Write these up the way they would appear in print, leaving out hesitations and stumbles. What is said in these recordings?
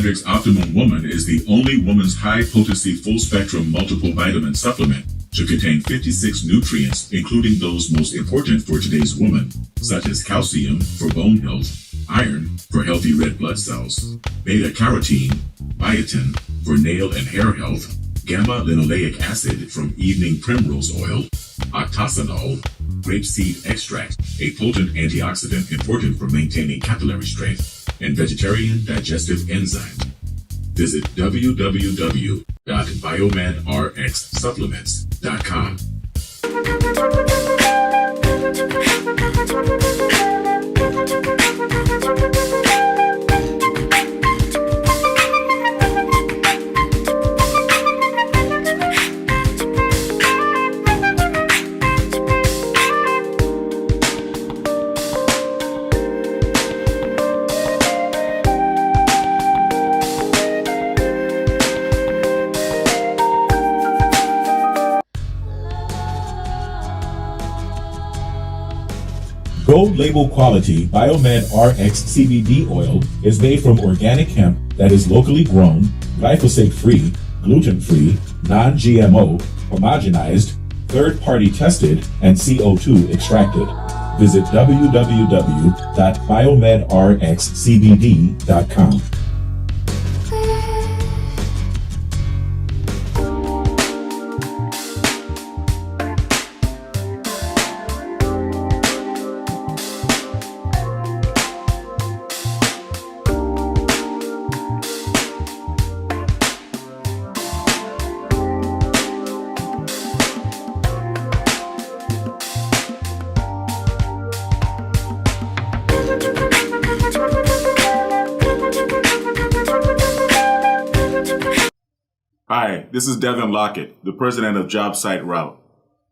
Nutrimetrics Optimum Woman is the only woman's high-potency full-spectrum multiple vitamin supplement to contain 56 nutrients, including those most important for today's woman, such as calcium for bone health, iron for healthy red blood cells, beta-carotene, biotin for nail and hair health, gamma-linoleic acid from evening primrose oil, octasanol, grapeseed extract, a potent antioxidant important for maintaining capillary strength, and vegetarian digestive enzymes. Visit www.biomedrxsupplements.com. Gold label quality Biomed RX CBD oil is made from organic hemp that is locally grown, glyphosate-free, gluten-free, non-GMO, homogenized, third-party tested, and CO2 extracted. Visit www.biomedrxcbd.com. Hi, this is Devin Lockett, the president of JobSite Route.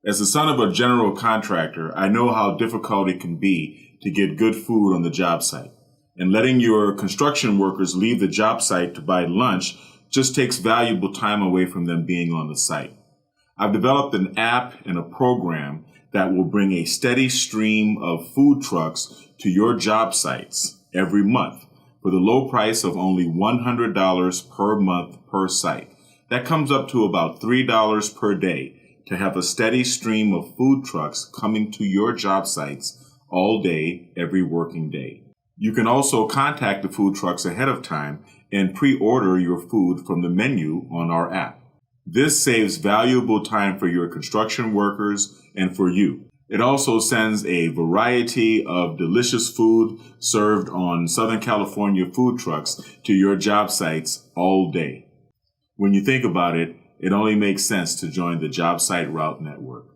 As the son of a general contractor, I know how difficult it can be to get good food on the job site. And letting your construction workers leave the job site to buy lunch just takes valuable time away from them being on the site. I've developed an app and a program that will bring a steady stream of food trucks to your job sites every month for the low price of only $100 per month per site. That comes up to about $3 per day to have a steady stream of food trucks coming to your job sites all day, every working day. You can also contact the food trucks ahead of time and pre-order your food from the menu on our app. This saves valuable time for your construction workers and for you. It also sends a variety of delicious food served on Southern California food trucks to your job sites all day. When you think about it, it only makes sense to join the JobSite Route Network.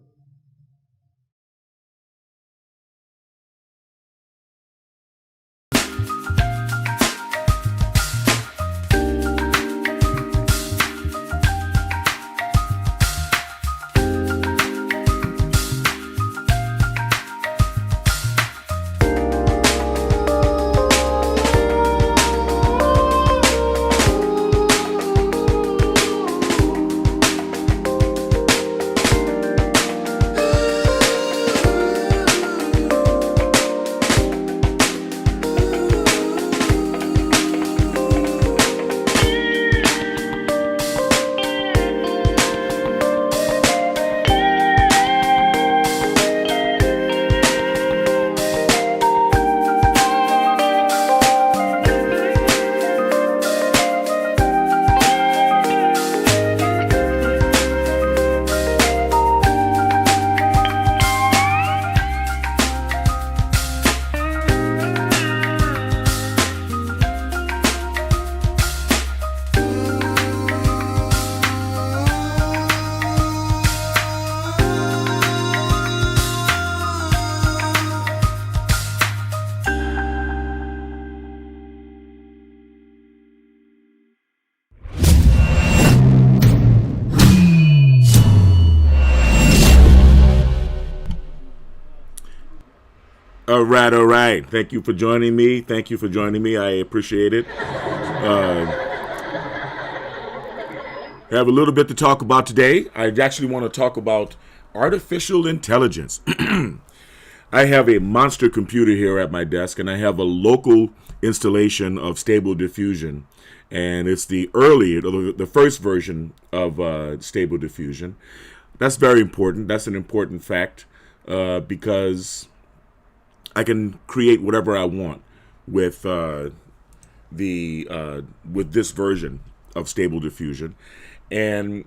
All right. Thank you for joining me. I appreciate it. Have a little bit to talk about today. I actually want to talk about artificial intelligence. I have a monster computer here at my desk, and I have a local installation of Stable Diffusion, and it's the first version of Stable Diffusion. That's very important. That's an important fact because I can create whatever I want with with this version of Stable Diffusion, and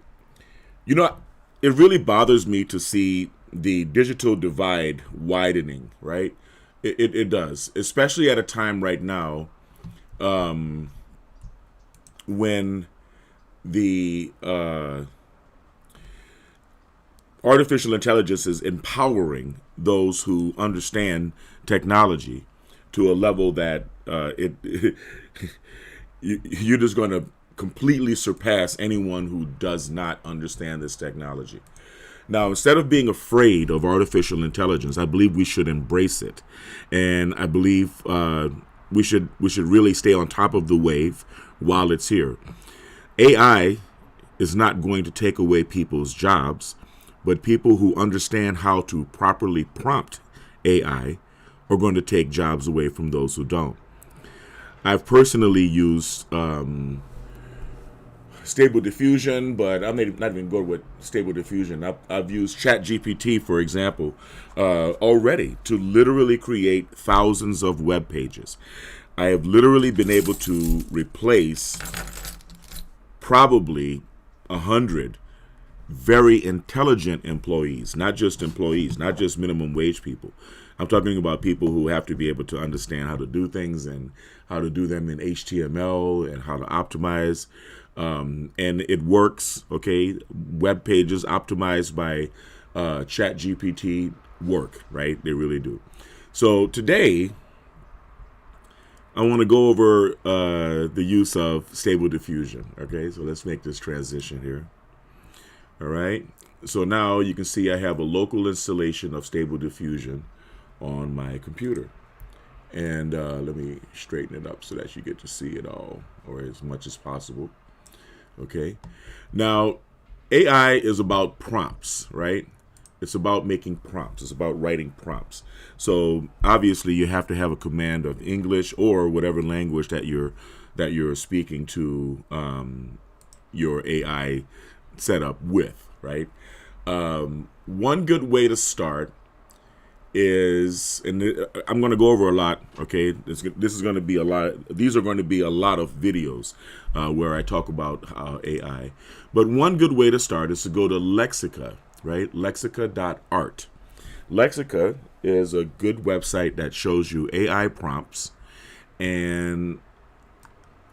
it really bothers me to see the digital divide widening, right? It does, especially at a time right now when the artificial intelligence is empowering those who understand technology to a level that you're just going to completely surpass anyone who does not understand this technology. Now, instead of being afraid of artificial intelligence, I believe we should embrace it, and I believe we should really stay on top of the wave while it's here. AI is not going to take away people's jobs, but people who understand how to properly prompt AI are going to take jobs away from those who don't. I've personally used Stable Diffusion, but I'm not even good with Stable Diffusion. I've used ChatGPT, for example, already to literally create thousands of web pages. I have literally been able to replace probably 100 very intelligent employees, not just minimum wage people. I'm talking about people who have to be able to understand how to do things and how to do them in HTML and how to optimize. And it works, okay? Web pages optimized by ChatGPT work, right? They really do. So today, I want to go over the use of Stable Diffusion, okay? So let's make this transition here. All right. So now you can see I have a local installation of Stable Diffusion on my computer. And let me straighten it up so that you get to see it all, or as much as possible. Okay. Now, AI is about prompts, right? It's about making prompts. It's about writing prompts. So obviously you have to have a command of English or whatever language that you're speaking to your AI setup with, right? One good way to start is, and I'm going to go over a lot, okay? This is going to be a lot. These are going to be a lot of videos where I talk about AI. But one good way to start is to go to Lexica, right? Lexica.art. Lexica is a good website that shows you AI prompts, and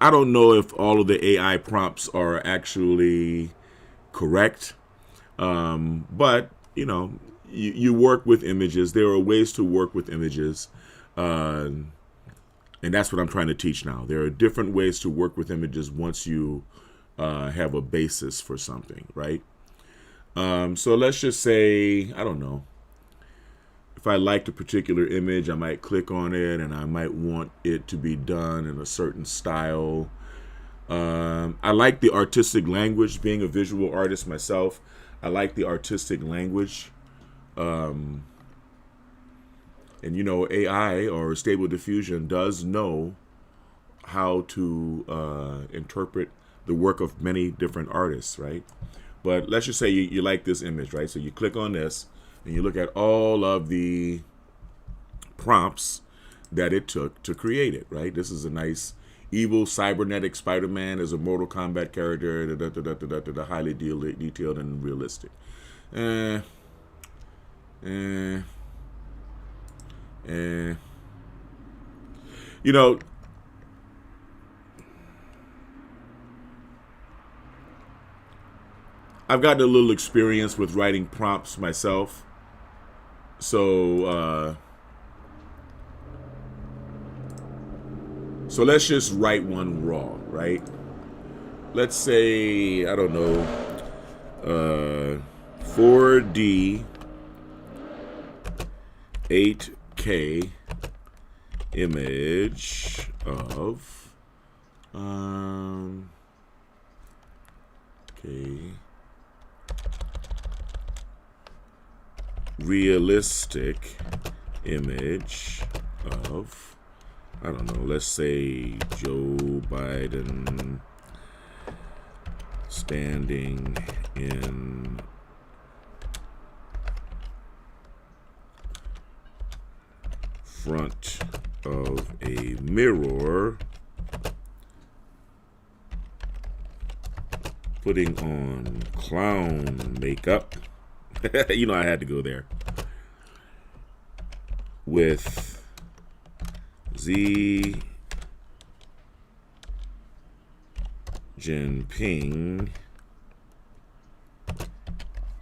I don't know if all of the AI prompts are actually correct, but you work with images. There are ways to work with images, and that's what I'm trying to teach now. There are different ways to work with images once you have a basis for something, right? So let's just say, I don't know, if I liked a particular image, I might click on it and I might want it to be done in a certain style. I like the artistic language. Being a visual artist myself, I like the artistic language. And AI or Stable Diffusion does know how to interpret the work of many different artists, right? But let's just say you like this image, right? So you click on this and you look at all of the prompts that it took to create it, right? This is a nice evil cybernetic Spider-Man as a Mortal Kombat character, highly detailed and realistic. I've gotten a little experience with writing prompts myself. So let's just write one raw, right? Let's say, I don't know, 4D 8K image of realistic image of, I don't know, let's say Joe Biden standing in front of a mirror, putting on clown makeup. You know, I had to go there. With Xi Jinping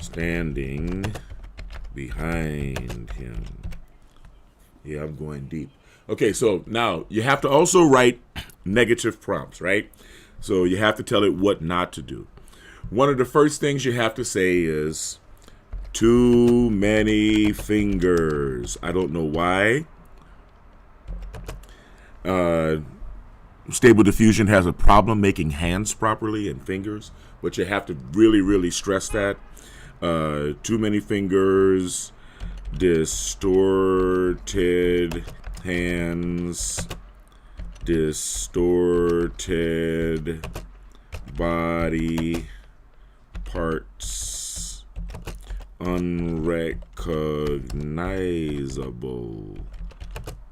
standing behind him. Yeah, I'm going deep. Okay, so now you have to also write negative prompts, right? So you have to tell it what not to do. One of the first things you have to say is, too many fingers. I don't know why. Stable Diffusion has a problem making hands properly and fingers, but you have to really, really stress that. Too many fingers, distorted hands, distorted body parts, unrecognizable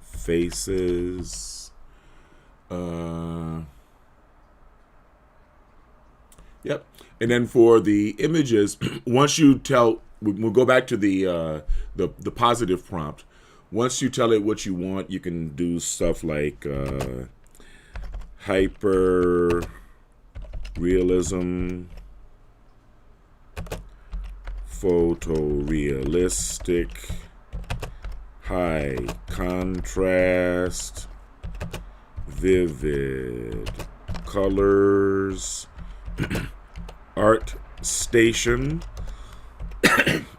faces. Yep. And then for the images, once you tell, we'll go back to the positive prompt. Once you tell it what you want, you can do stuff like hyper realism, photorealistic, high contrast, vivid colors, art station.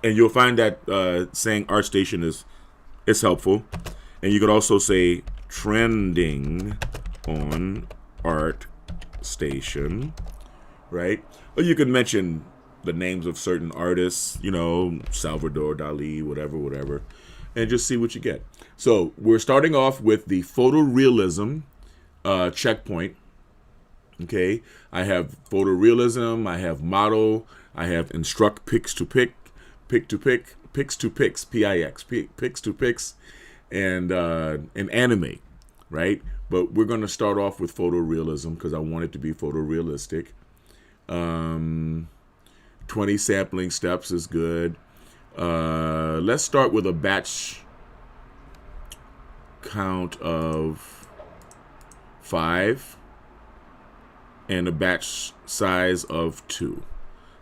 And you'll find that saying art station is helpful. And you could also say trending on art station, right? Or you could mention the names of certain artists, you know, Salvador Dali, whatever, and just see what you get. So we're starting off with the photorealism checkpoint. Okay, I have photorealism, I have model, I have instruct pics to pic, pic to pic, pics to pics, P-I-X, pics to pics, and animate, right? But we're going to start off with photorealism because I want it to be photorealistic. 20 sampling steps is good. Let's start with a batch count of 5 and a batch size of 2.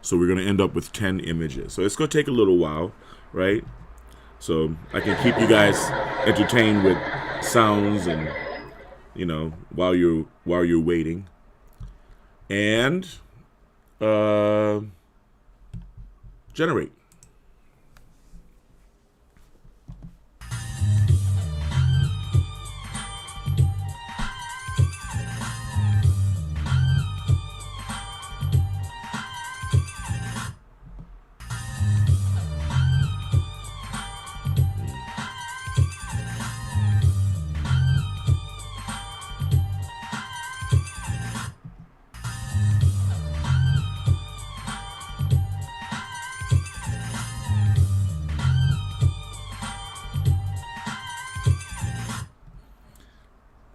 So we're going to end up with 10 images. So it's going to take a little while, right? So I can keep you guys entertained with sounds and, you know, while you're waiting. And generate.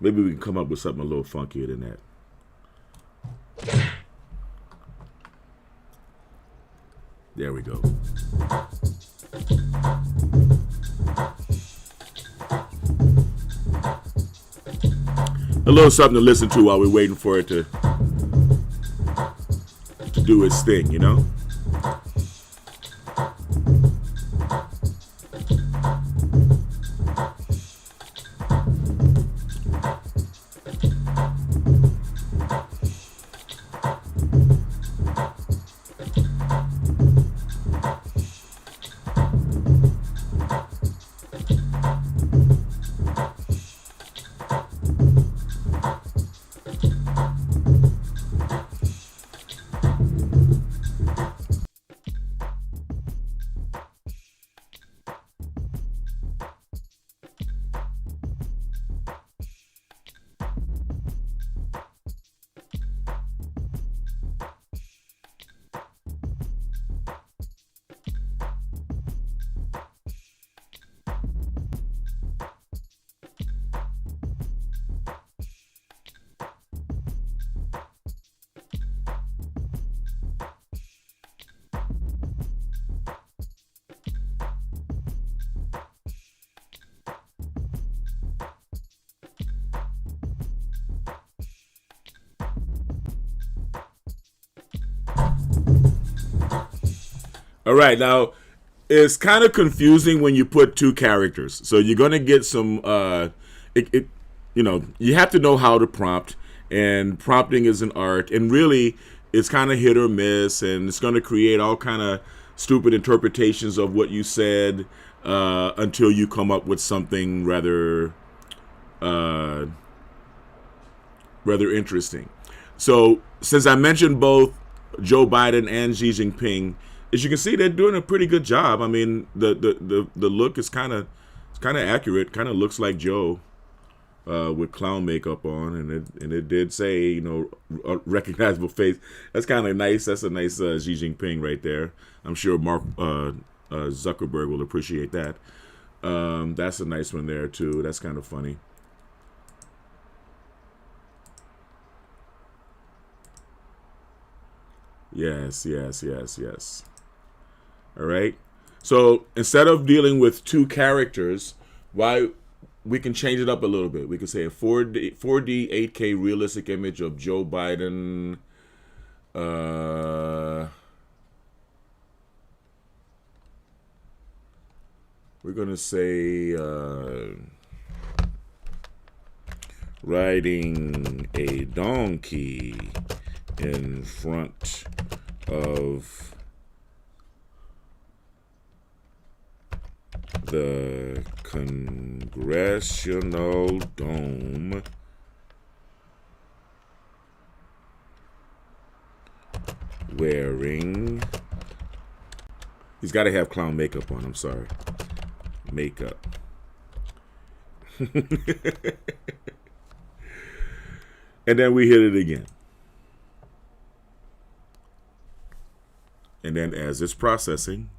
Maybe we can come up with something a little funkier than that. There we go. A little something to listen to while we're waiting for it to do its thing, you know? All right, now it's kind of confusing when you put two characters. So you're gonna get some. It you have to know how to prompt, and prompting is an art, and really it's kind of hit or miss, and it's gonna create all kind of stupid interpretations of what you said until you come up with something uh, rather interesting. So since I mentioned both Joe Biden and Xi Jinping, as you can see, they're doing a pretty good job. I mean, the look is kind of accurate. Kind of looks like Joe with clown makeup on, and it did say, you know, a recognizable face. That's kind of nice. That's a nice Xi Jinping right there. I'm sure Mark Zuckerberg will appreciate that. That's a nice one there too. That's kind of funny. Yes, yes, yes, yes. All right. So instead of dealing with two characters, why we can change it up a little bit. We could say a 4D 8K realistic image of Joe Biden. We're gonna say riding a donkey in front of the Congressional Dome, wearing. He's got to have clown makeup on. I'm sorry. Makeup. And then we hit it again. And then as it's processing,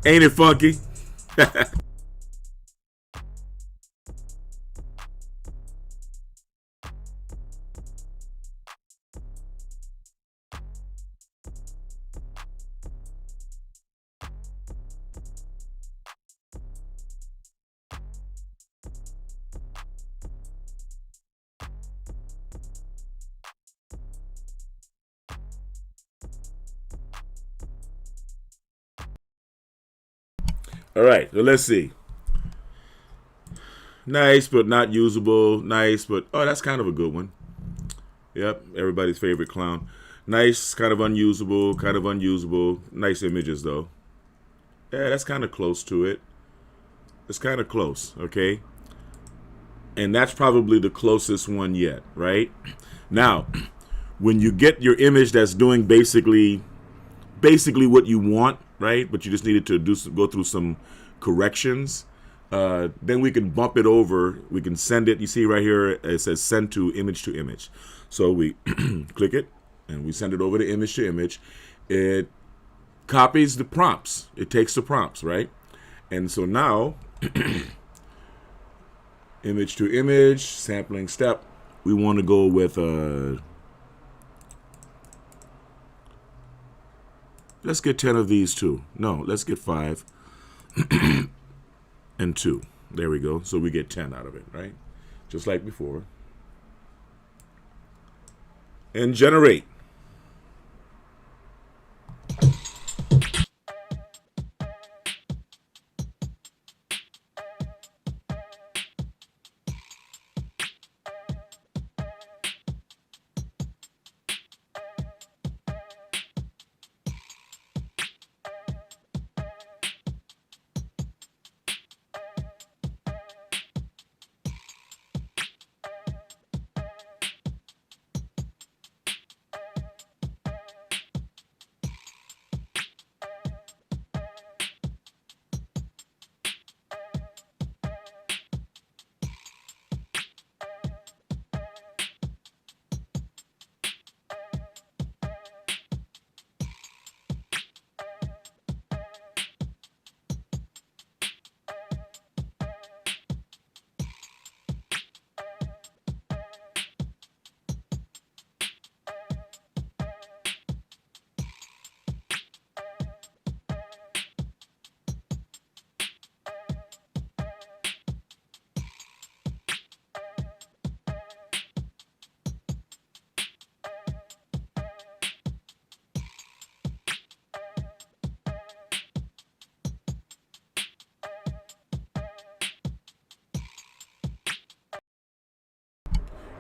ain't it funky? All right, so let's see. Nice, but not usable. Nice, but oh, that's kind of a good one. Yep, everybody's favorite clown. Nice, kind of unusable, kind of unusable. Nice images though. Yeah, that's kind of close to it. It's kind of close, okay? And that's probably the closest one yet, right? Now, when you get your image that's doing basically what you want, right? But you just needed to go through some corrections. Then we can bump it over. We can send it. You see right here, it says send to image. So we click it and we send it over to image. It copies the prompts. It takes the prompts, right? And so now, image to image, sampling step. We want to go with let's get 10 of these too. No, let's get 5 and 2. There we go. So we get 10 out of it, right? Just like before. And generate.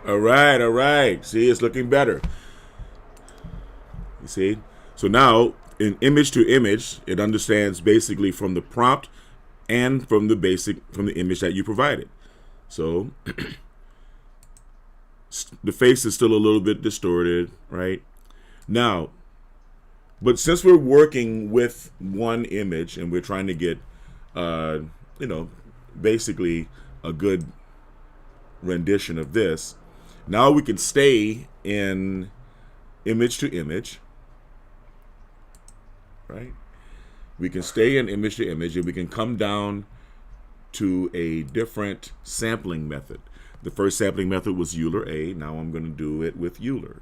All right, all right. See, it's looking better. You see? So now, in image to image, it understands basically from the prompt and from the image that you provided. So the face is still a little bit distorted, right? Now, but since we're working with one image and we're trying to get, uh, you know, basically a good rendition of this, now we can stay in image to image, right? We can stay in image to image, and we can come down to a different sampling method. The first sampling method was Euler A. Now I'm going to do it with Euler.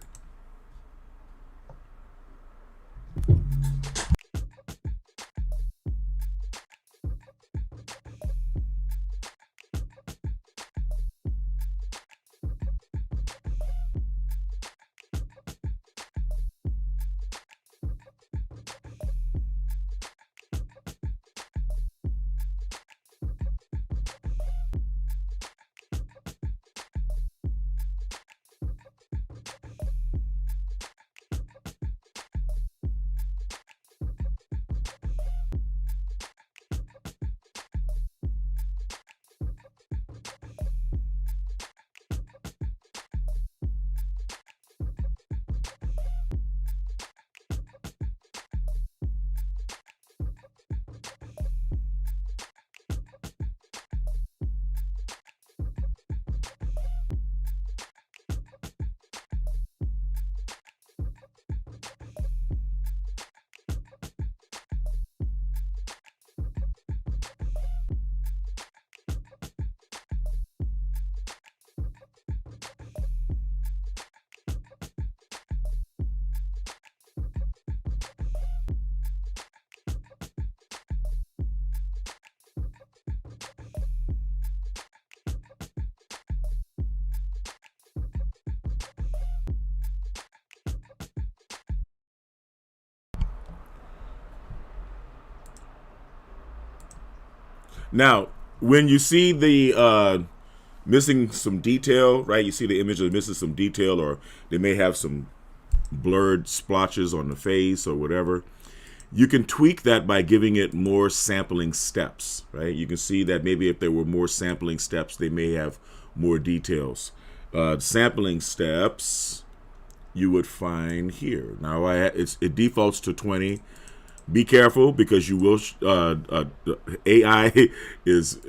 Now, when you see the missing some detail, right? You see the image is missing some detail, or they may have some blurred splotches on the face or whatever. You can tweak that by giving it more sampling steps, right? You can see that maybe if there were more sampling steps, they may have more details. Sampling steps you would find here. Now it defaults to 20. Be careful because you will. AI is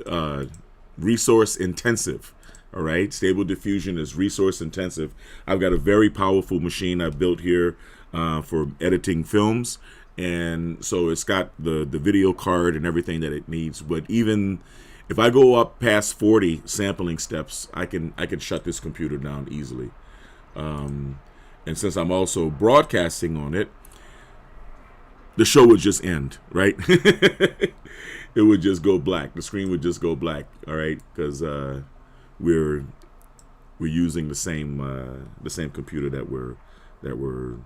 resource intensive. All right, Stable Diffusion is resource intensive. I've got a very powerful machine I built here for editing films, and so it's got the video card and everything that it needs. But even if I go up past 40 sampling steps, I can shut this computer down easily. And since I'm also broadcasting on it, the show would just end, right? It would just go black. The screen would just go black, all right, because we're using the same computer that we're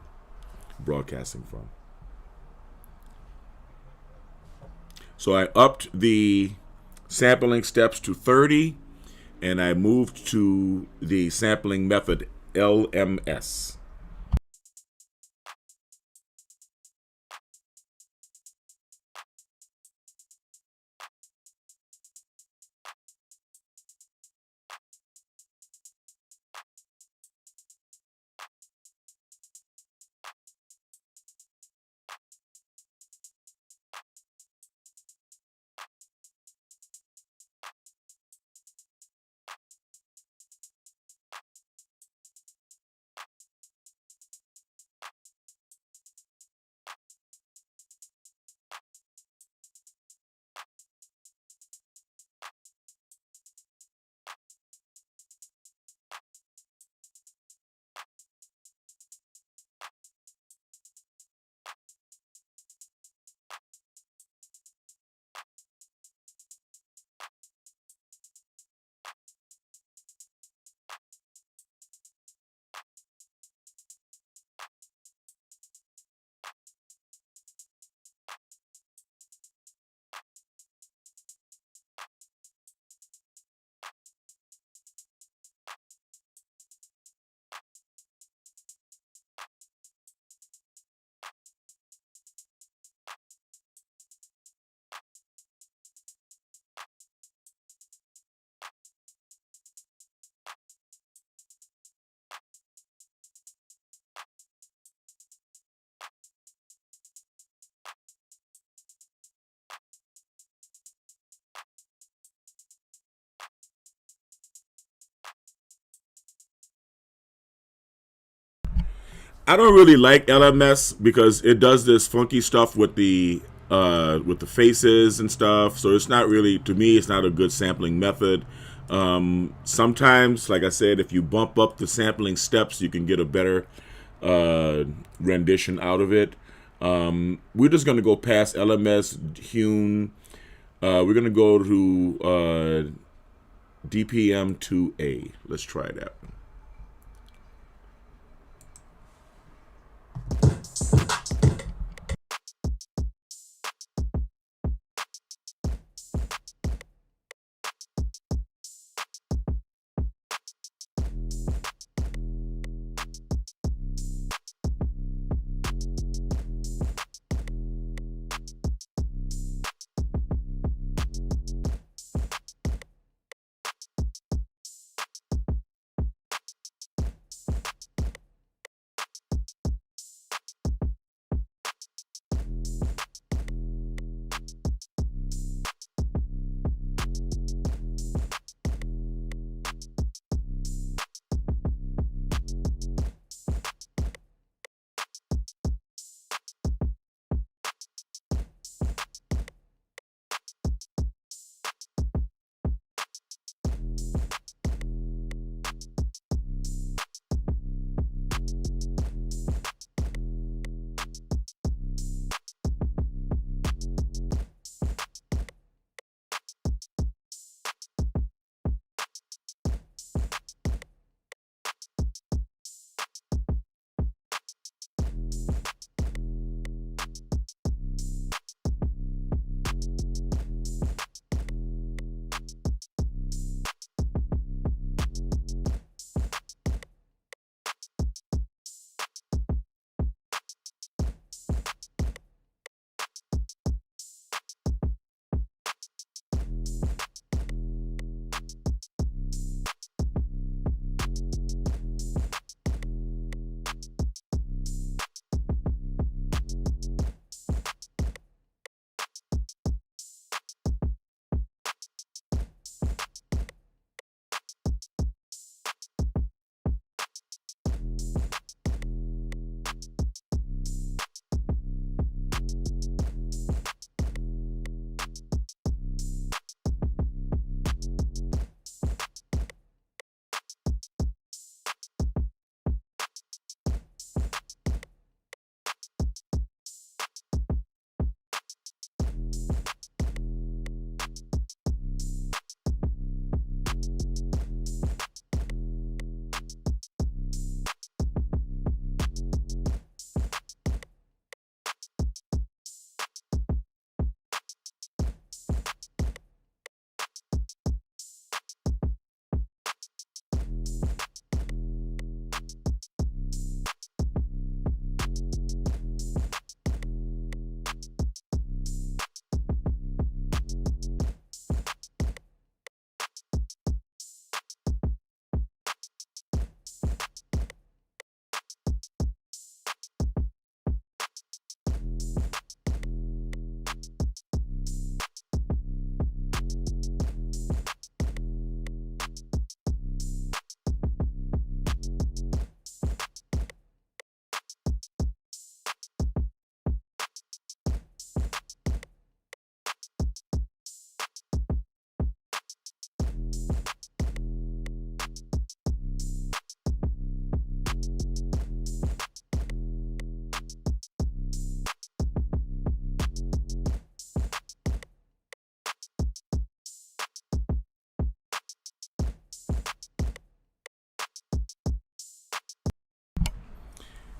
broadcasting from. So I upped the sampling steps to 30, and I moved to the sampling method LMS. I don't really like LMS because it does this funky stuff with the faces and stuff. So it's not really, to me, it's not a good sampling method. Sometimes, like I said, if you bump up the sampling steps, you can get a better rendition out of it. We're just going to go past LMS, Hune. We're going to go to DPM2A. Let's try that.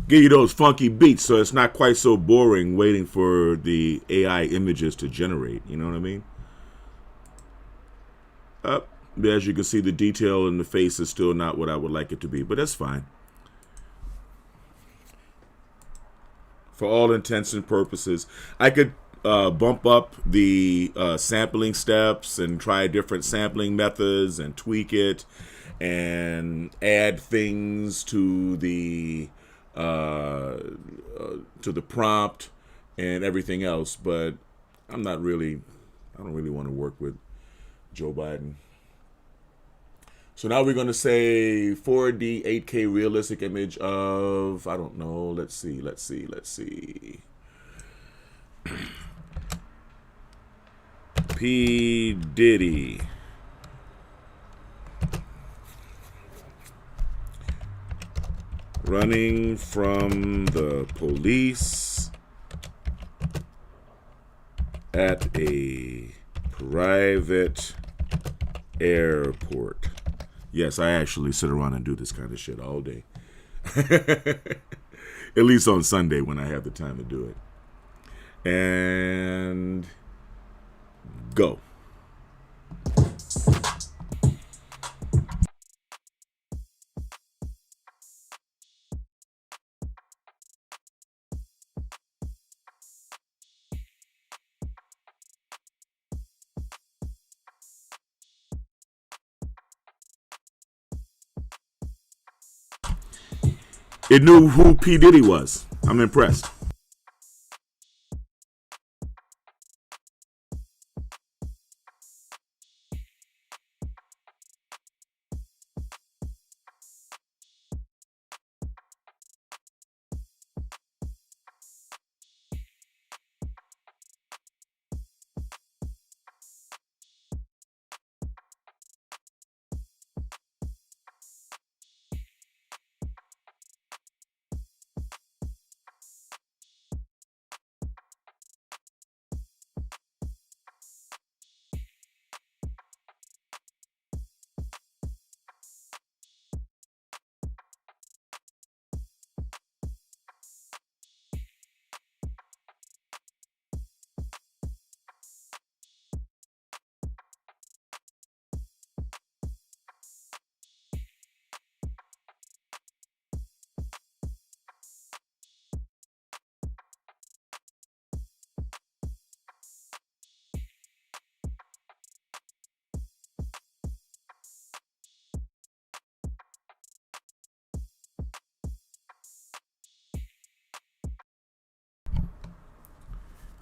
Give you those funky beats so it's not quite so boring waiting for the AI images to generate. You know what I mean? As you can see, the detail in the face is still not what I would like it to be, but that's fine. For all intents and purposes, I could bump up the sampling steps and try different sampling methods and tweak it and add things to the prompt and everything else, but I don't really want to work with Joe Biden. So now we're going to say 4D 8K realistic image of, I don't know, let's see. P. Diddy. Running from the police at a private airport. Yes, I actually sit around and do this kind of shit all day. At least on Sunday when I have the time to do it. And go. It knew who P. Diddy was. I'm impressed.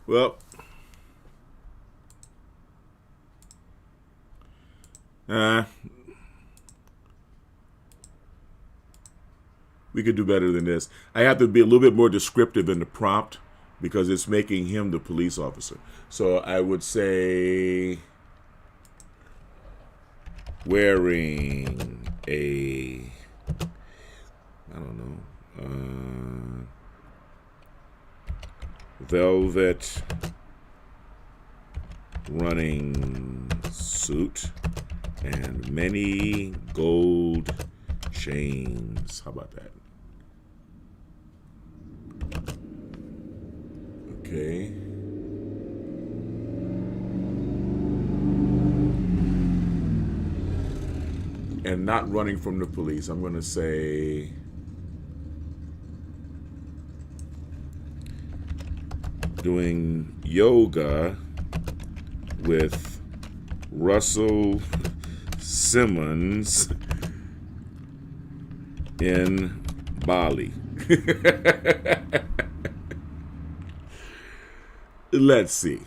Well, we could do better than this. I have to be a little bit more descriptive in the prompt because it's making him the police officer. So I would say wearing a, I don't know, velvet running suit and many gold chains. How about that? Okay. And not running from the police. I'm going to say doing yoga with Russell Simmons in Bali. Let's see.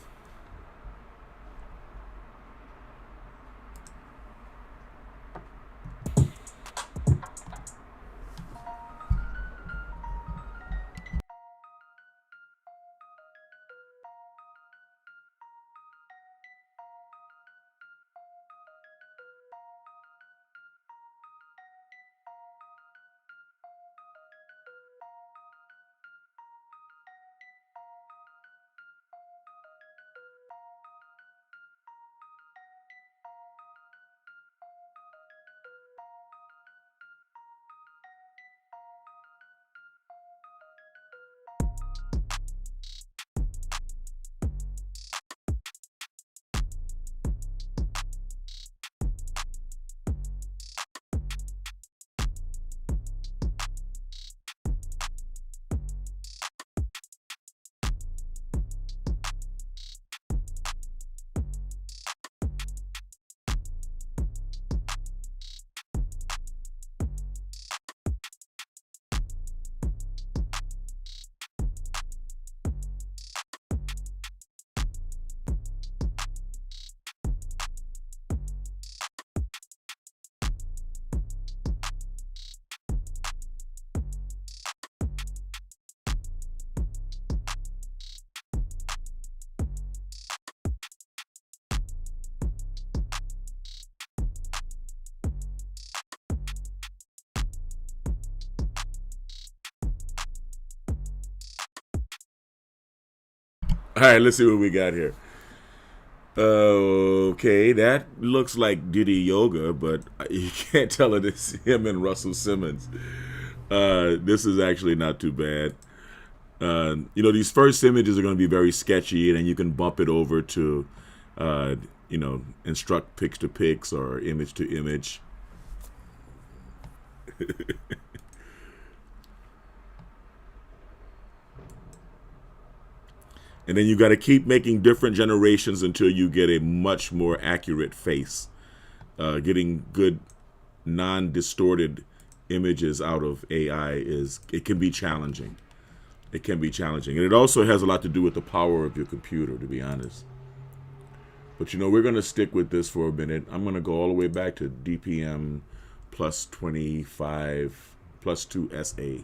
All right, let's see what we got here. Okay, that looks like Diddy Yoga, but you can't tell it it's him and Russell Simmons. This is actually not too bad. These first images are going to be very sketchy, and then you can bump it over to, instruct pix to pix or image to image. And then you got to keep making different generations until you get a much more accurate face. Getting good non-distorted images out of AI it can be challenging. It can be challenging. And it also has a lot to do with the power of your computer, to be honest. But we're going to stick with this for a minute. I'm going to go all the way back to DPM plus 25 plus 2 SA.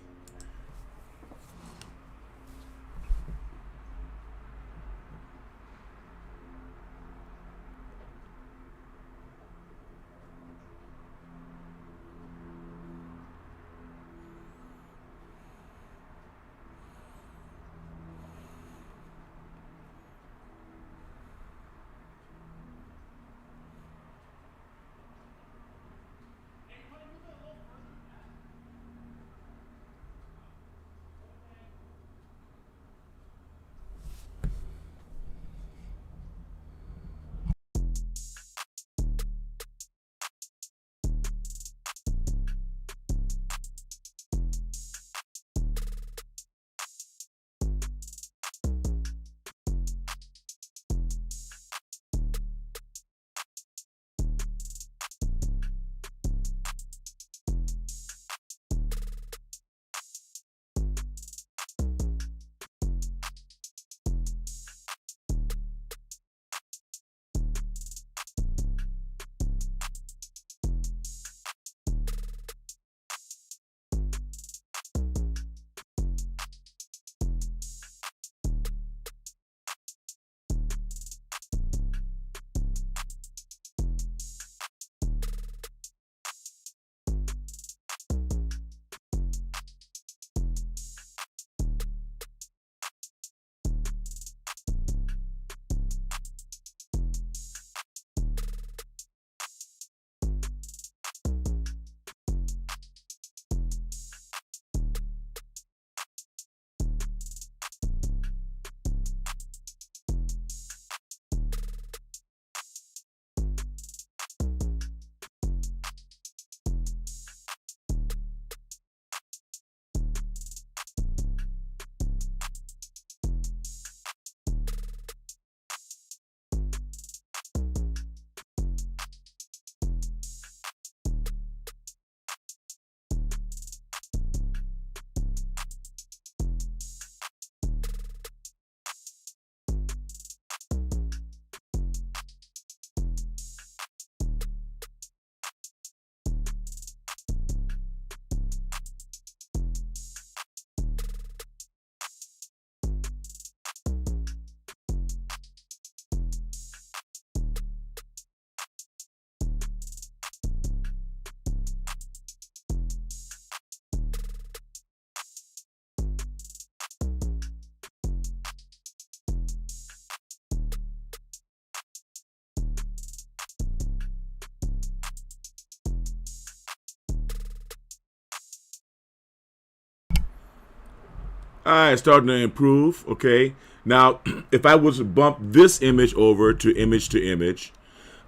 All right, starting to improve. Okay. Now, if I was to bump this image over to image,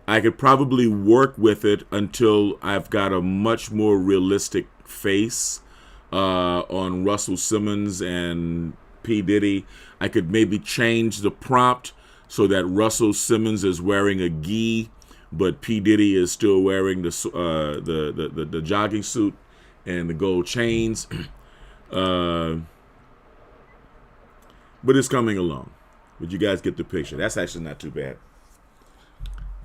I could probably work with it until I've got a much more realistic face on Russell Simmons and P. Diddy. I could maybe change the prompt so that Russell Simmons is wearing a gi, but P. Diddy is still wearing the jogging suit and the gold chains. But it's coming along. But you guys get the picture. That's actually not too bad.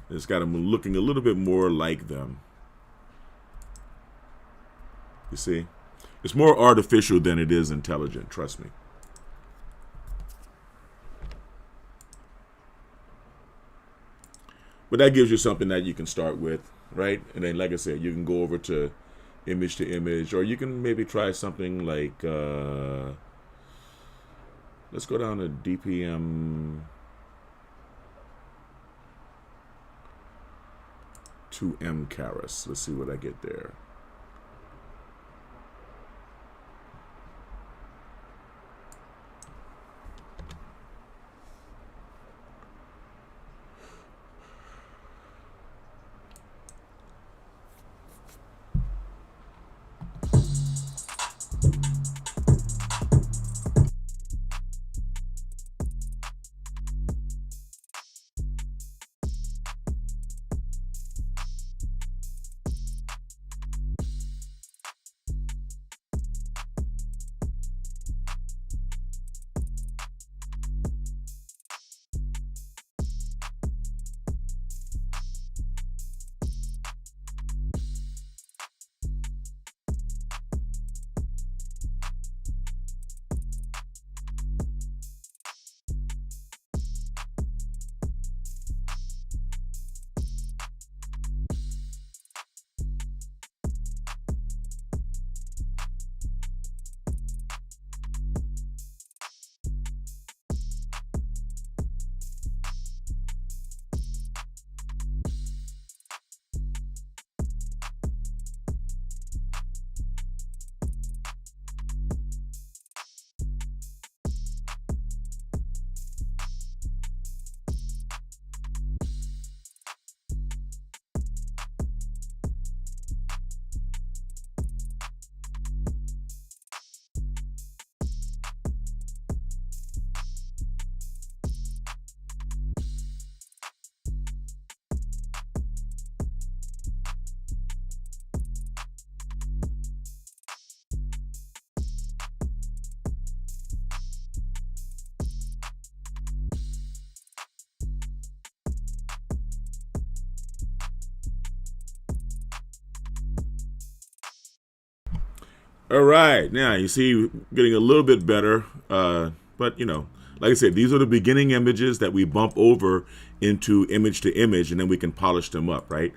It's got them looking a little bit more like them. You see? It's more artificial than it is intelligent, trust me. But that gives you something that you can start with, right? And then, like I said, you can go over to image, or you can maybe try something like Let's go down to DPM 2M Caris. Let's see what I get there. All right, now you see, getting a little bit better, but like I said, these are the beginning images that we bump over into image to image, and then we can polish them up, right?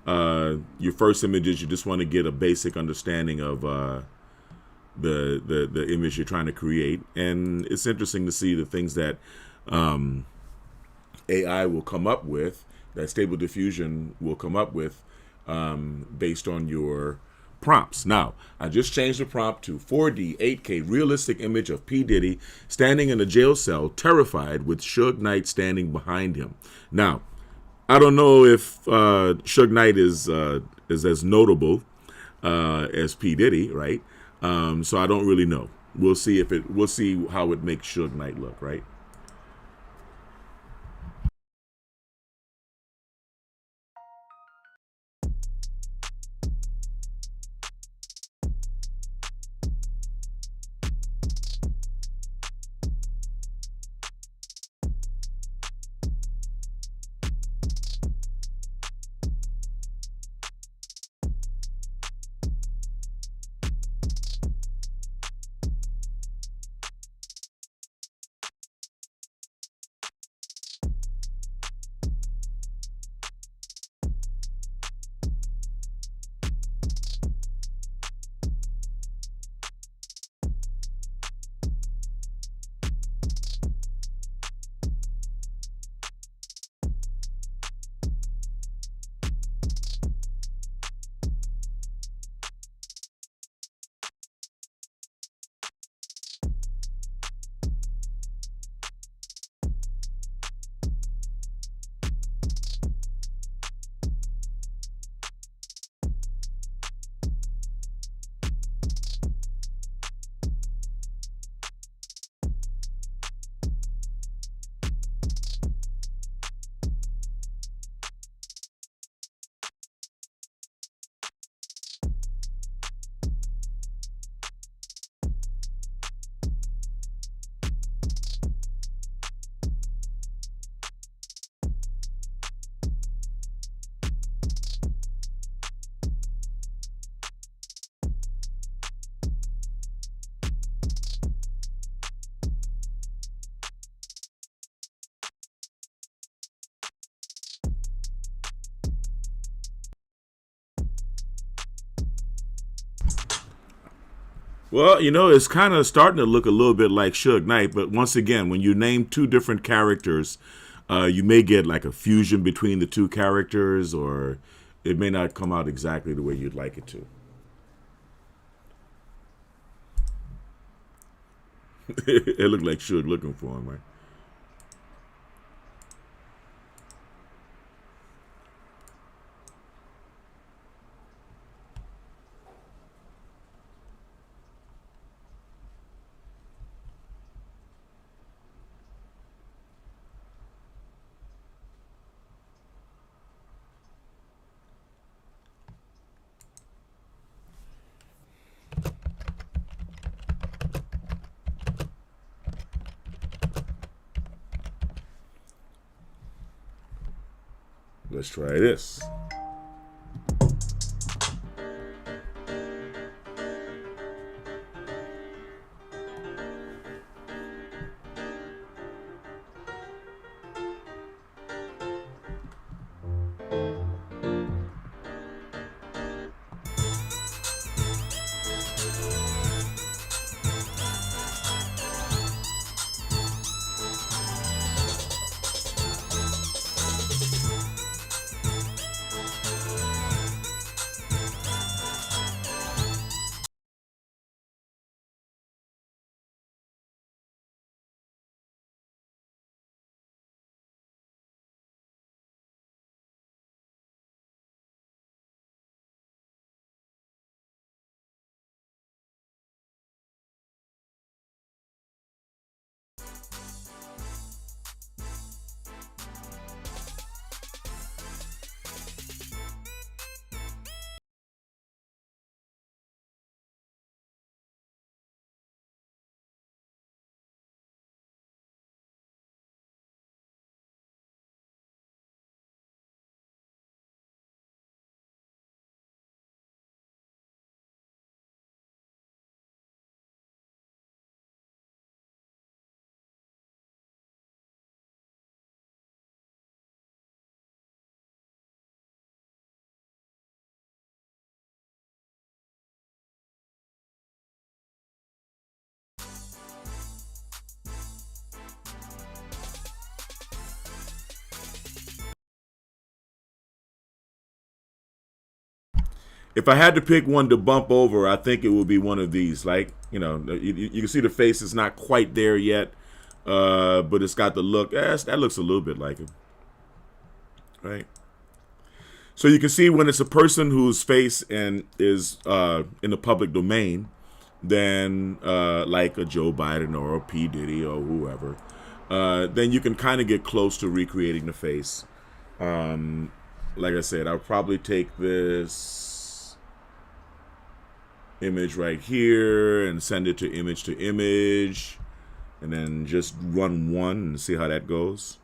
Your first images, you just want to get a basic understanding of the image you're trying to create, and it's interesting to see the things that AI will come up with, that Stable Diffusion will come up with, based on your prompts. Now, I just changed the prompt to 4D 8K realistic image of P. Diddy standing in a jail cell, terrified, with Suge Knight standing behind him. Now, I don't know if Suge Knight is as notable as P. Diddy, right? So I don't really know. We'll see how it makes Suge Knight look, right? Well, it's kind of starting to look a little bit like Suge Knight, but once again, when you name two different characters, you may get like a fusion between the two characters, or it may not come out exactly the way you'd like it to. It looked like Suge looking for him, right? Let's try this. If I had to pick one to bump over, I think it would be one of these. Like, you can see the face is not quite there yet, but it's got the look. That looks a little bit like him, right? So you can see when it's a person whose face and is in the public domain, then like a Joe Biden or a P. Diddy or whoever, then you can kind of get close to recreating the face. Like I said, I'll probably take this image right here and send it to image, and then just run one and see how that goes.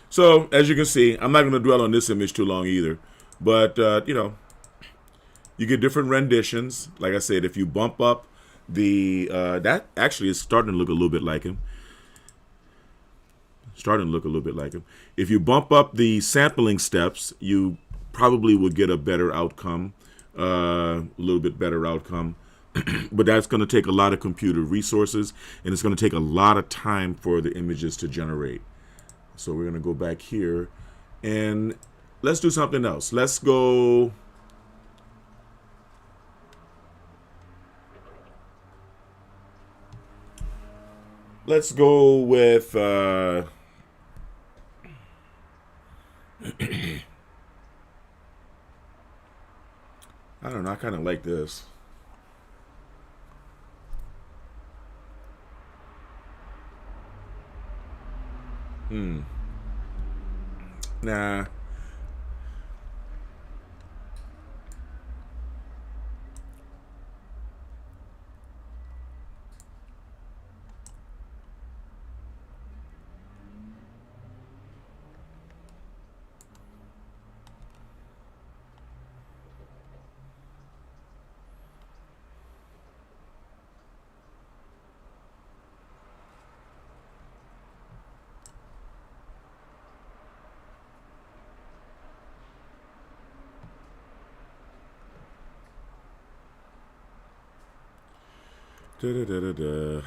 So as you can see, I'm not going to dwell on this image too long either. But, you get different renditions. Like I said, if you bump up that actually is starting to look a little bit like him. If you bump up the sampling steps, you probably will get a better outcome, a little bit better outcome. But that's going to take a lot of computer resources, and it's going to take a lot of time for the images to generate. So we're going to go back here, and let's do something else. Let's go. Let's go with. I don't know. I kind of like this. Nah. Da, da, da, da, da.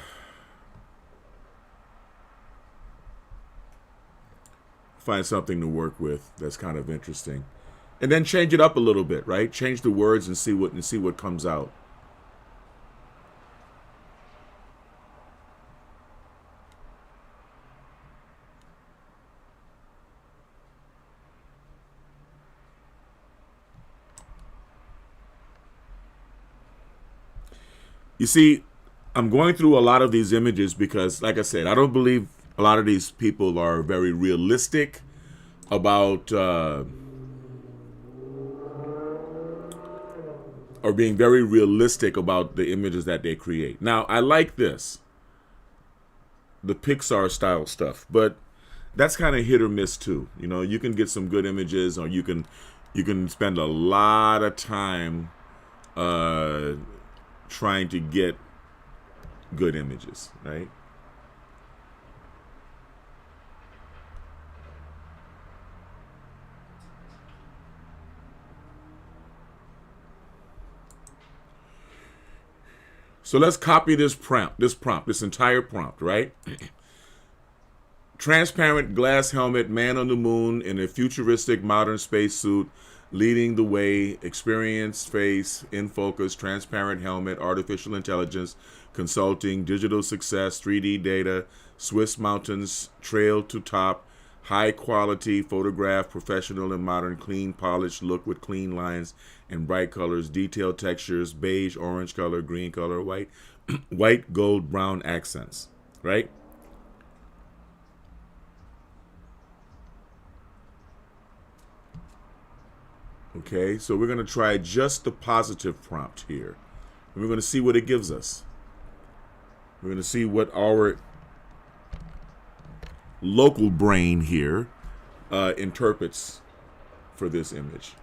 Find something to work with that's kind of interesting, and then change it up a little bit, right? Change the words and see what comes out. You see, I'm going through a lot of these images because, like I said, I don't believe a lot of these people are very realistic about or being very realistic about the images that they create. Now, I like this, the Pixar style stuff, but that's kind of hit or miss too. You know, you can get some good images, or you can spend a lot of time trying to get good images, right? So let's copy this entire prompt, right? Transparent glass helmet, man on the moon in a futuristic modern spacesuit, leading the way, experienced face, in focus, transparent helmet, artificial intelligence, consulting, digital success, 3D data, Swiss mountains, trail to top, high quality photograph, professional and modern, clean, polished look with clean lines and bright colors, detailed textures, beige, orange color, green color, white, white, gold, brown accents, right? Okay, so we're going to try just the positive prompt here. And we're going to see what it gives us. We're going to see what our local brain here interprets for this image.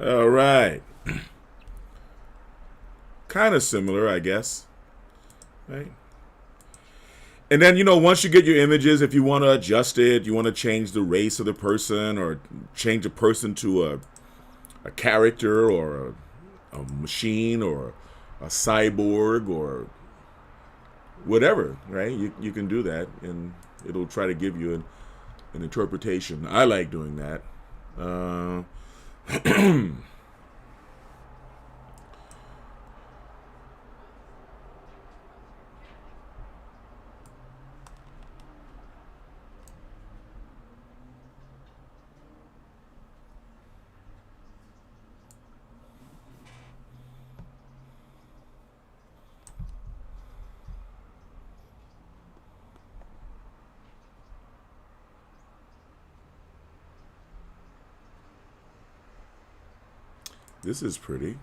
All right. Kind of similar, I guess. Right? And then, once you get your images, if you want to adjust it, you want to change the race of the person or change a person to a character or a machine or a cyborg or whatever, right? You can do that, and it'll try to give you an interpretation. I like doing that. This is pretty.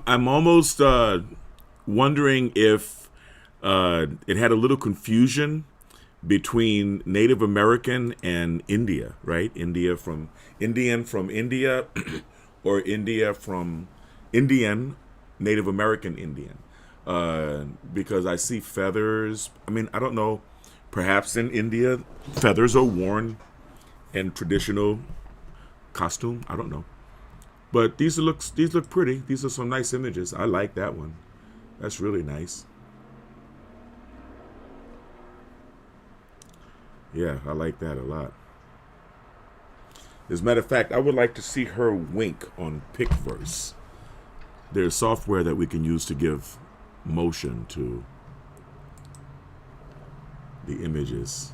I'm almost wondering if it had a little confusion between Native American and India, right? Indian from India, or India from Indian, Native American Indian. Because I see feathers. I mean, I don't know. Perhaps in India, feathers are worn in traditional costume. I don't know. But these look pretty. These are some nice images. I like that one. That's really nice. Yeah, I like that a lot. As a matter of fact, I would like to see her wink on Picverse. There's software that we can use to give motion to the images.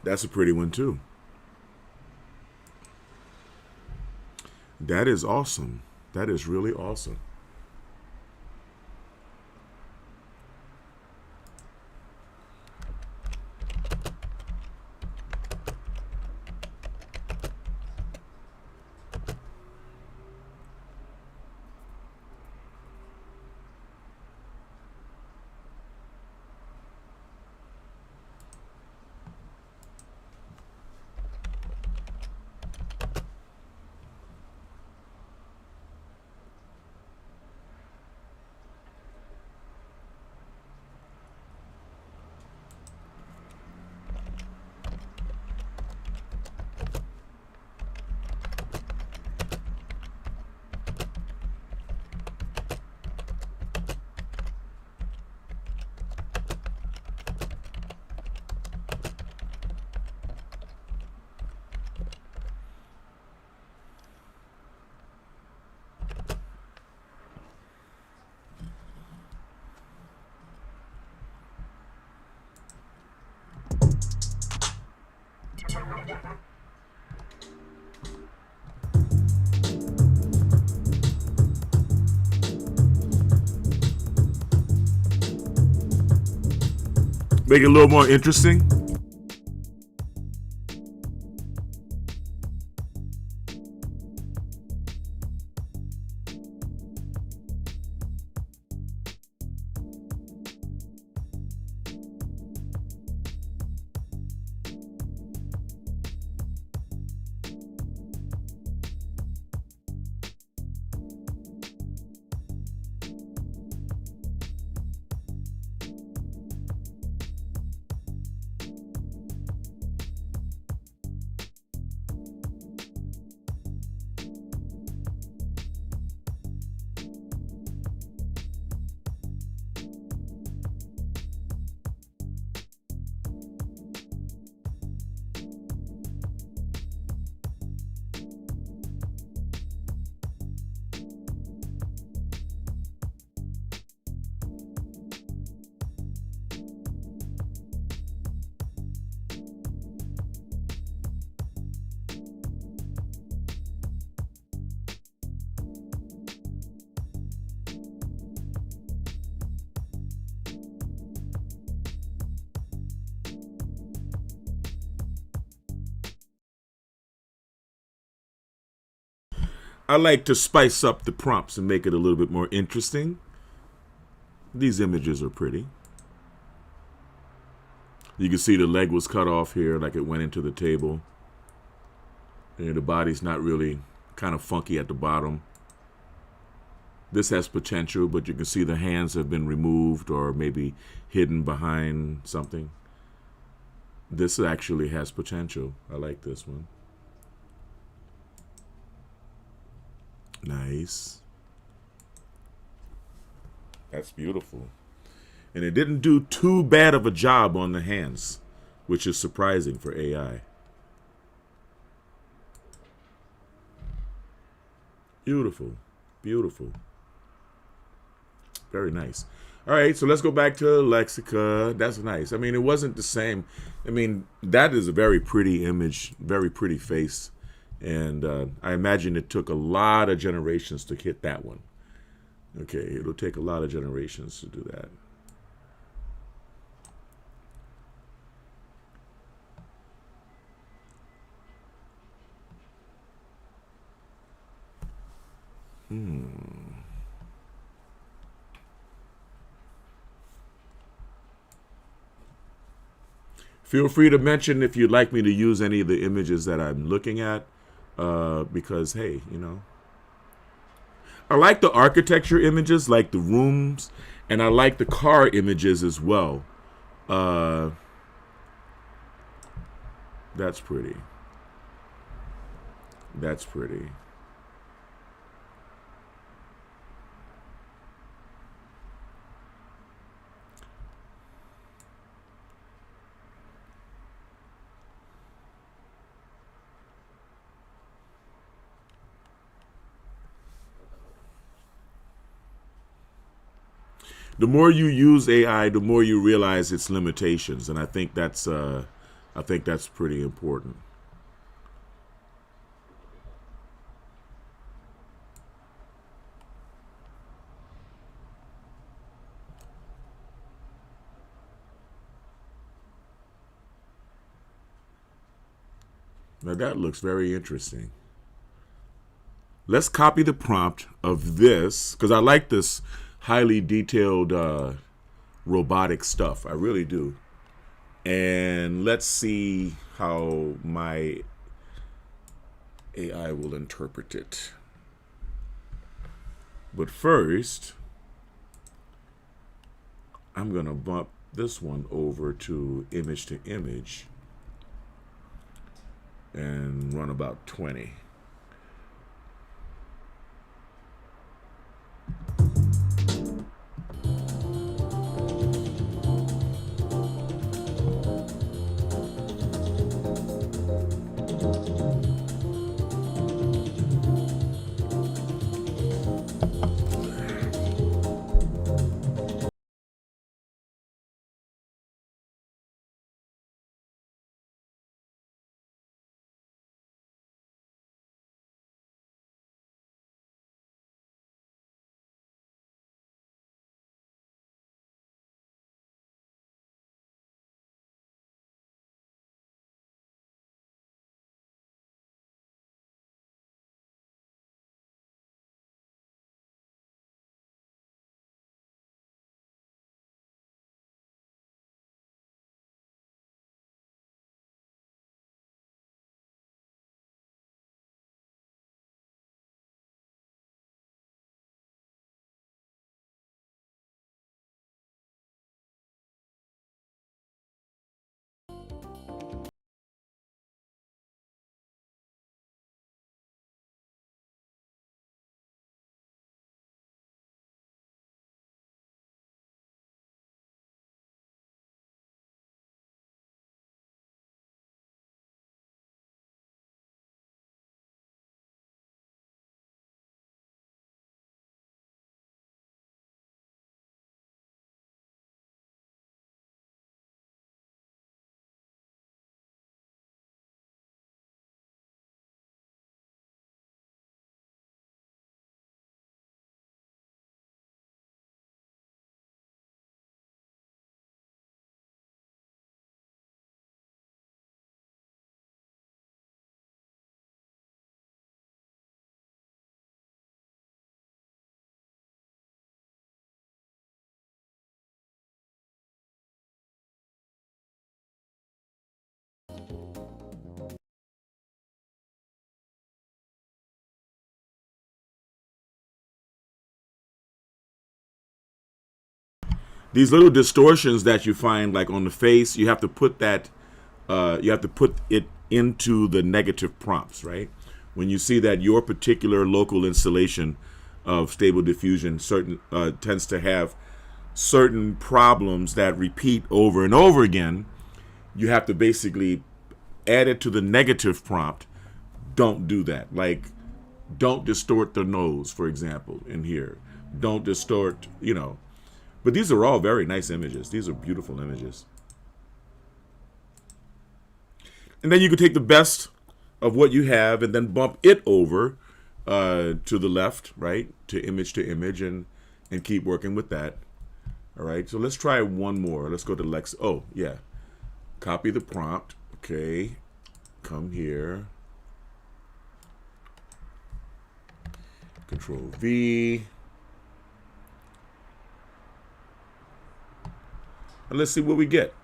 That's a pretty one too. That is awesome. That is really awesome. Make it a little more interesting. I like to spice up the prompts and make it a little bit more interesting. These images are pretty. You can see the leg was cut off here, like it went into the table. And the body's not really, kind of funky at the bottom. This has potential, but you can see the hands have been removed or maybe hidden behind something. This actually has potential. I like this one. Nice. That's beautiful. And it didn't do too bad of a job on the hands, which is surprising for AI. Beautiful. Beautiful. Very nice. All right, so let's go back to Lexica. That's nice. I mean, it wasn't the same. I mean, that is a very pretty image, very pretty face. And I imagine it took a lot of generations to hit that one. Okay, it'll take a lot of generations to do that. Feel free to mention if you'd like me to use any of the images that I'm looking at. Because, hey, you know, I like the architecture images, like the rooms, and I like the car images as well. That's pretty. That's pretty. The more you use AI, the more you realize its limitations, and I think that's pretty important. Now that looks very interesting. Let's copy the prompt of this, because I like this highly detailed robotic stuff. I really do. And let's see how my AI will interpret it. But first, I'm going to bump this one over to image and run about 20. these little distortions that you find like on the face, you have to put that, you have to put it into the negative prompts, right? When you see that your particular local installation of Stable Diffusion tends to have certain problems that repeat over and over again, you have to basically add it to the negative prompt. Don't do that. Like, don't distort the nose, for example, in here. Don't distort, But these are all very nice images. These are beautiful images. And then you can take the best of what you have and then bump it over to the left, right? To image, and keep working with that. All right, so let's try one more. Let's go to Lex. Oh, yeah. Copy the prompt. Okay. Come here. Control V. And let's see what we get.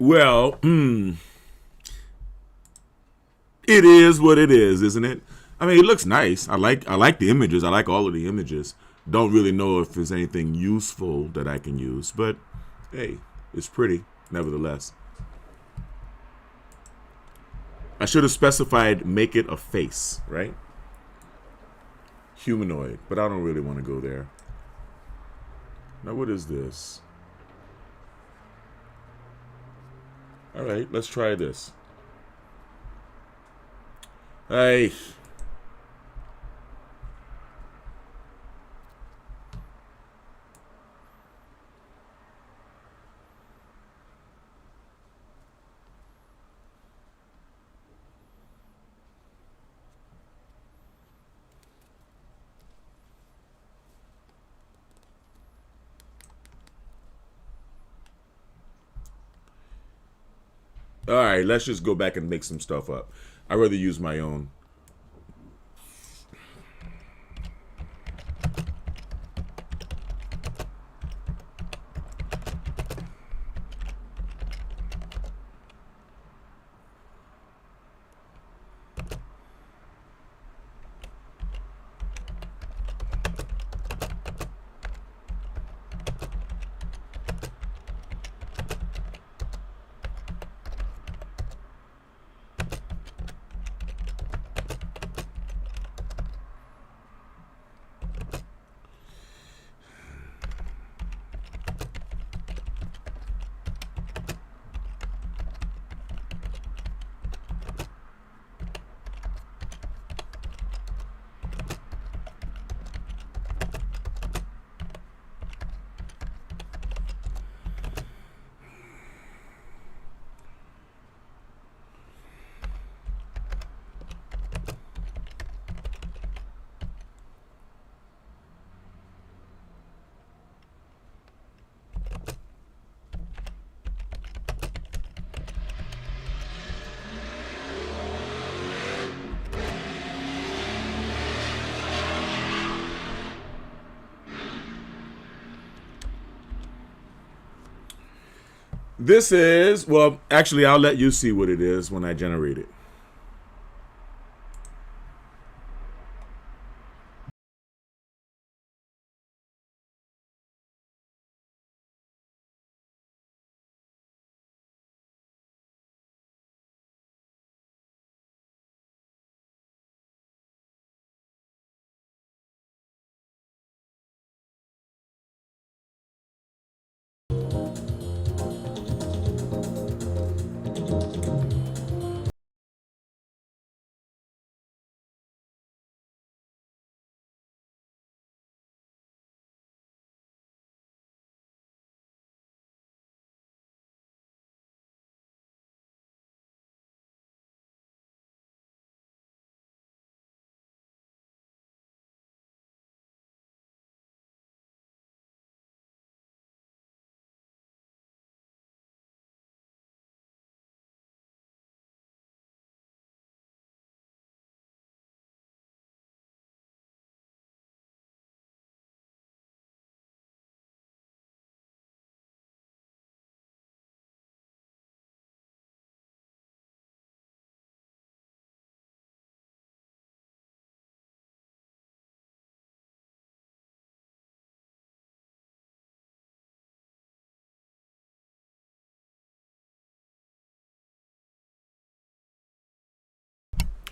Well, it is what it is, isn't it? I mean, it looks nice. I like the images. I like all of the images. Don't really know if there's anything useful that I can use, but hey, it's pretty nevertheless. I should have specified make it a face, right? Humanoid, but I don't really want to go there. Now, what is this? All right, let's try this. Hey. All right, let's just go back and make some stuff up. I'd rather use my own. This is, well, actually, I'll let you see what it is when I generate it.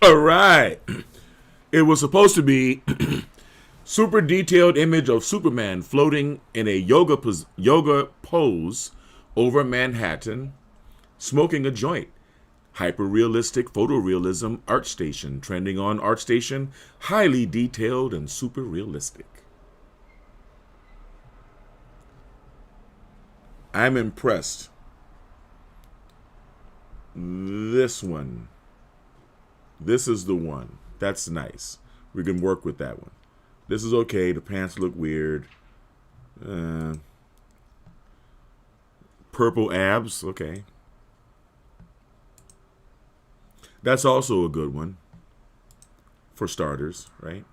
All right. It was supposed to be super detailed image of Superman floating in a yoga pose over Manhattan, smoking a joint. Hyper-realistic photorealism ArtStation, trending on ArtStation, highly detailed and super realistic. I'm impressed. This one. This is the one. That's nice. We can work with that one. This is okay. The pants look weird. Purple abs. Okay. That's also a good one. For starters, right?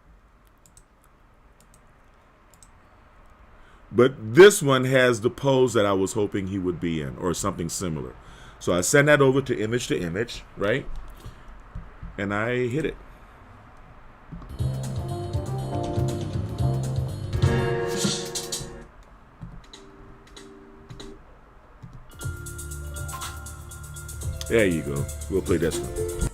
But this one has the pose that I was hoping he would be in, or something similar. So I send that over to image, right? And I hit it. There you go. We'll play this one.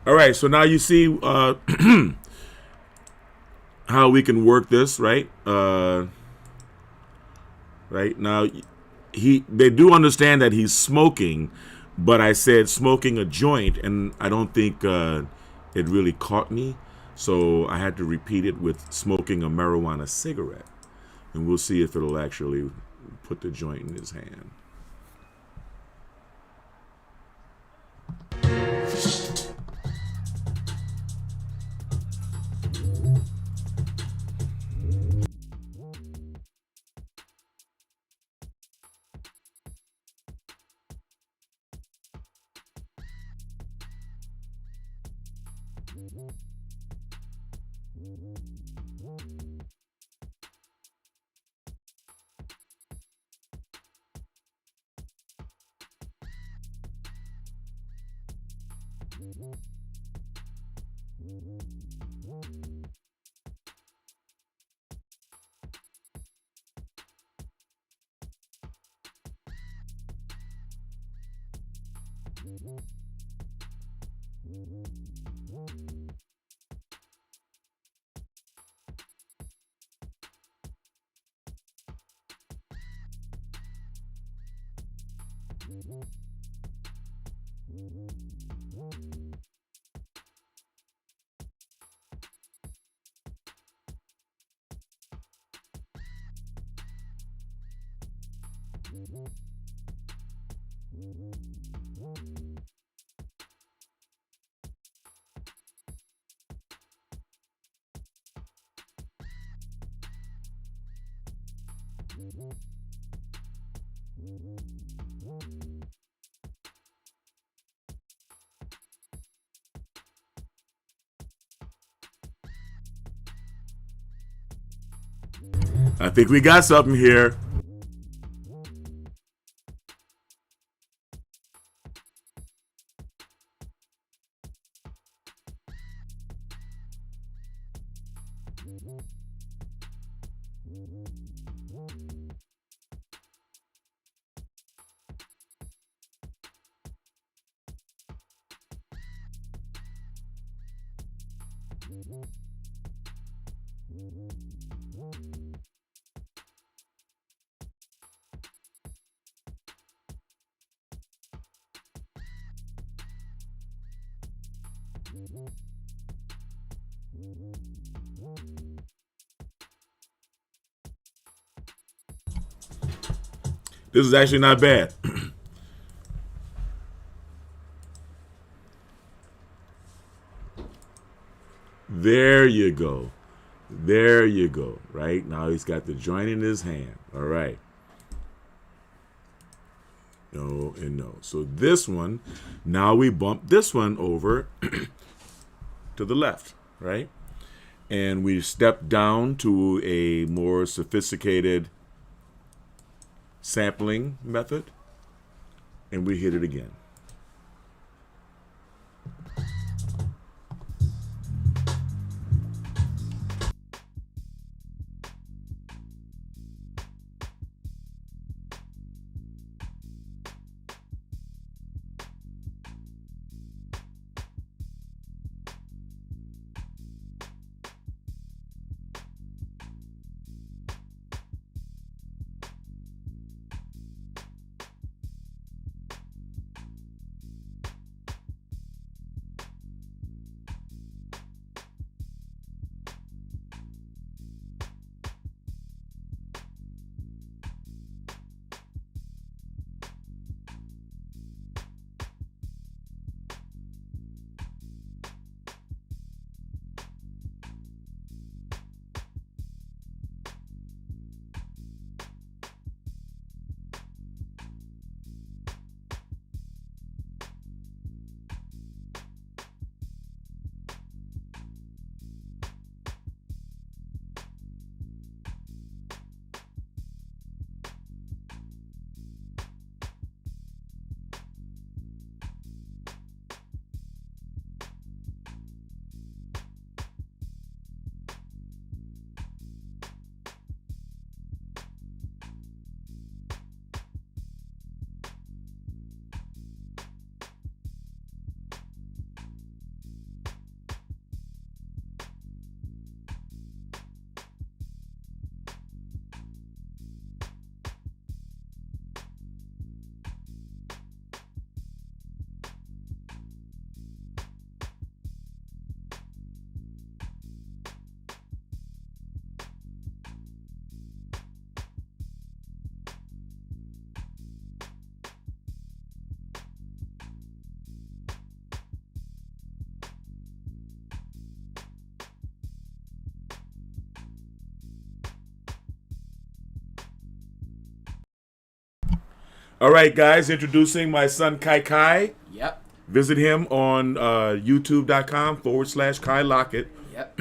All right, so now you see how we can work this, right? Right now, they do understand that he's smoking, But I said smoking a joint, and I don't think it really caught me. So I had to repeat it with smoking a marijuana cigarette. And we'll see if it'll actually put the joint in his hand. I think we got something here. This is actually not bad. There you go. There you go. Right? Now he's got the joint in his hand. All right. No and no. So this one, now we bump this one over to the left, right? And we step down to a more sophisticated sampling method, and we hit it again. All right, guys, introducing my son Kai Kai. Yep. Visit him on youtube.com/Kai Lockett. Yep.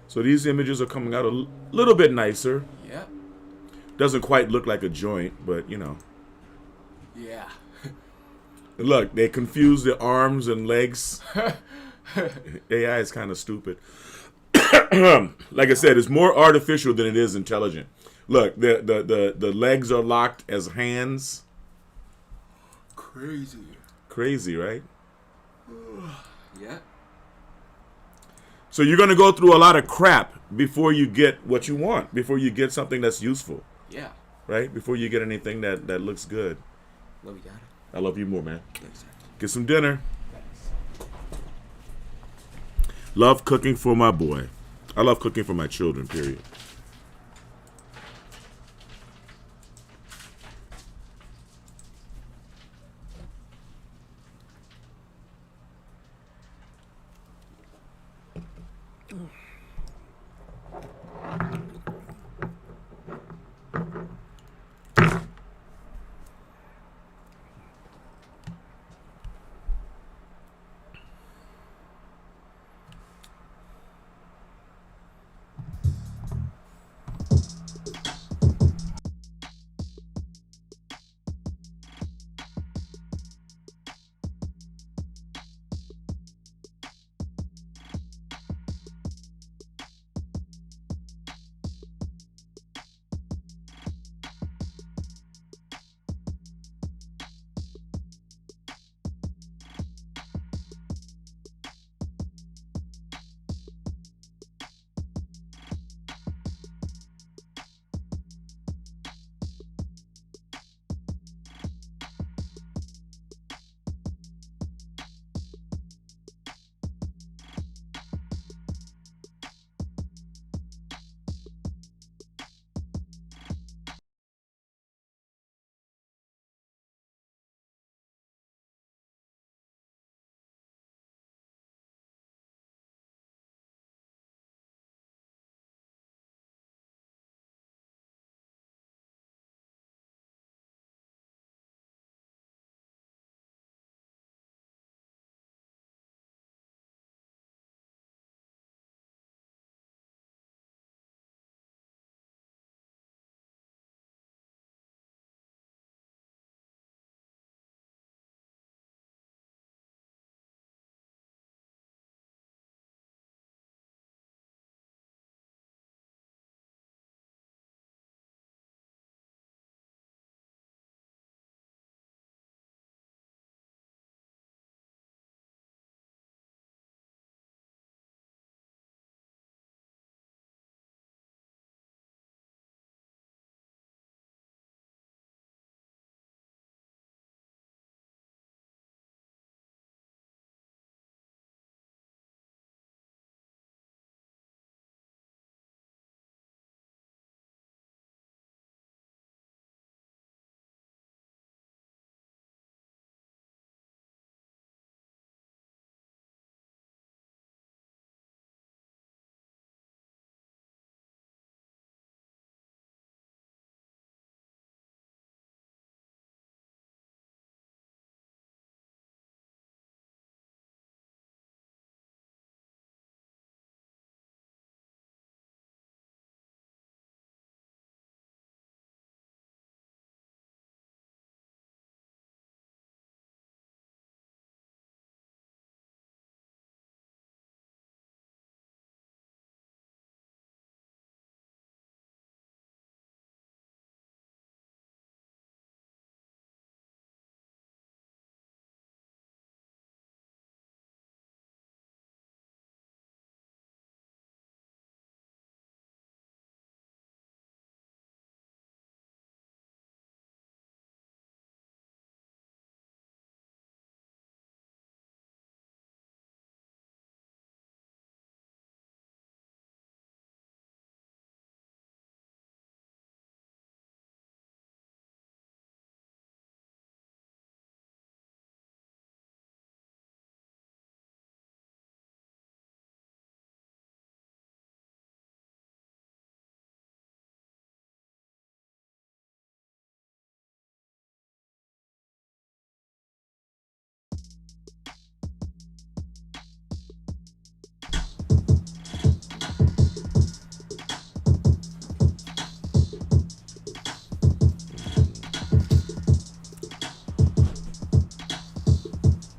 So these images are coming out a little bit nicer. Yep. Doesn't quite look like a joint, but you know. Yeah. Look, they confuse the arms and legs. AI is kind of stupid. Like I said, it's more artificial than it is intelligent. Look, the legs are locked as hands. Crazy, right? Yeah. So you're going to go through a lot of crap before you get what you want, before you get something that's useful, Yeah. right? Before you get anything that looks good. Well, we got it. I love you more, man. Thanks. Get some dinner. Love cooking for my boy. I love cooking for my children, period.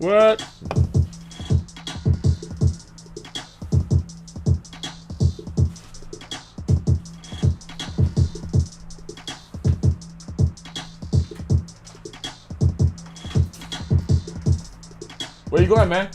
What? Where you going, man?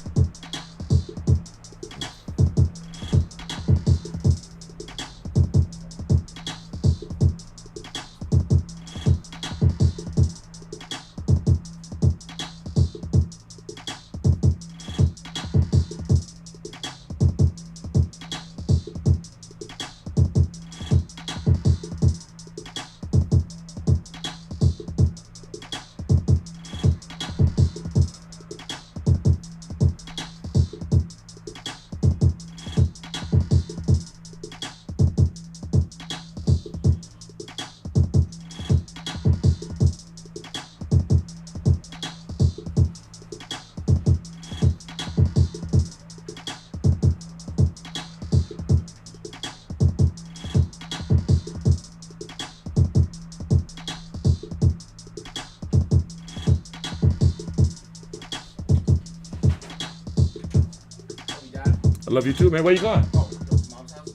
I love you too, man. Where you going? Oh, mom's house?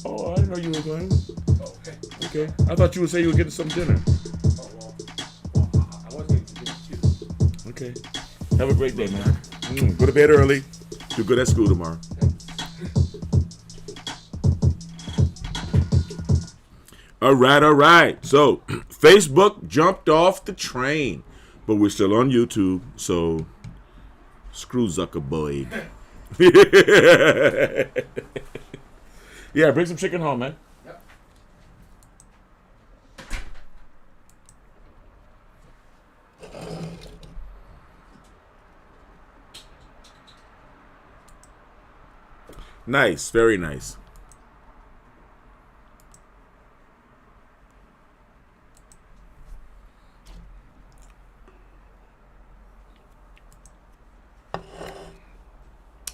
Oh, I didn't know you were going. Oh, okay. Okay. I thought you would say you were getting some dinner. Oh, well, I was getting to dinner too. Okay. Have a great day, man. Go to bed early. Do good at school tomorrow. All right. So, Facebook jumped off the train, but we're still on YouTube, so screw Zuckerberg. Yeah, bring some chicken home, man. Yep. Nice, very nice.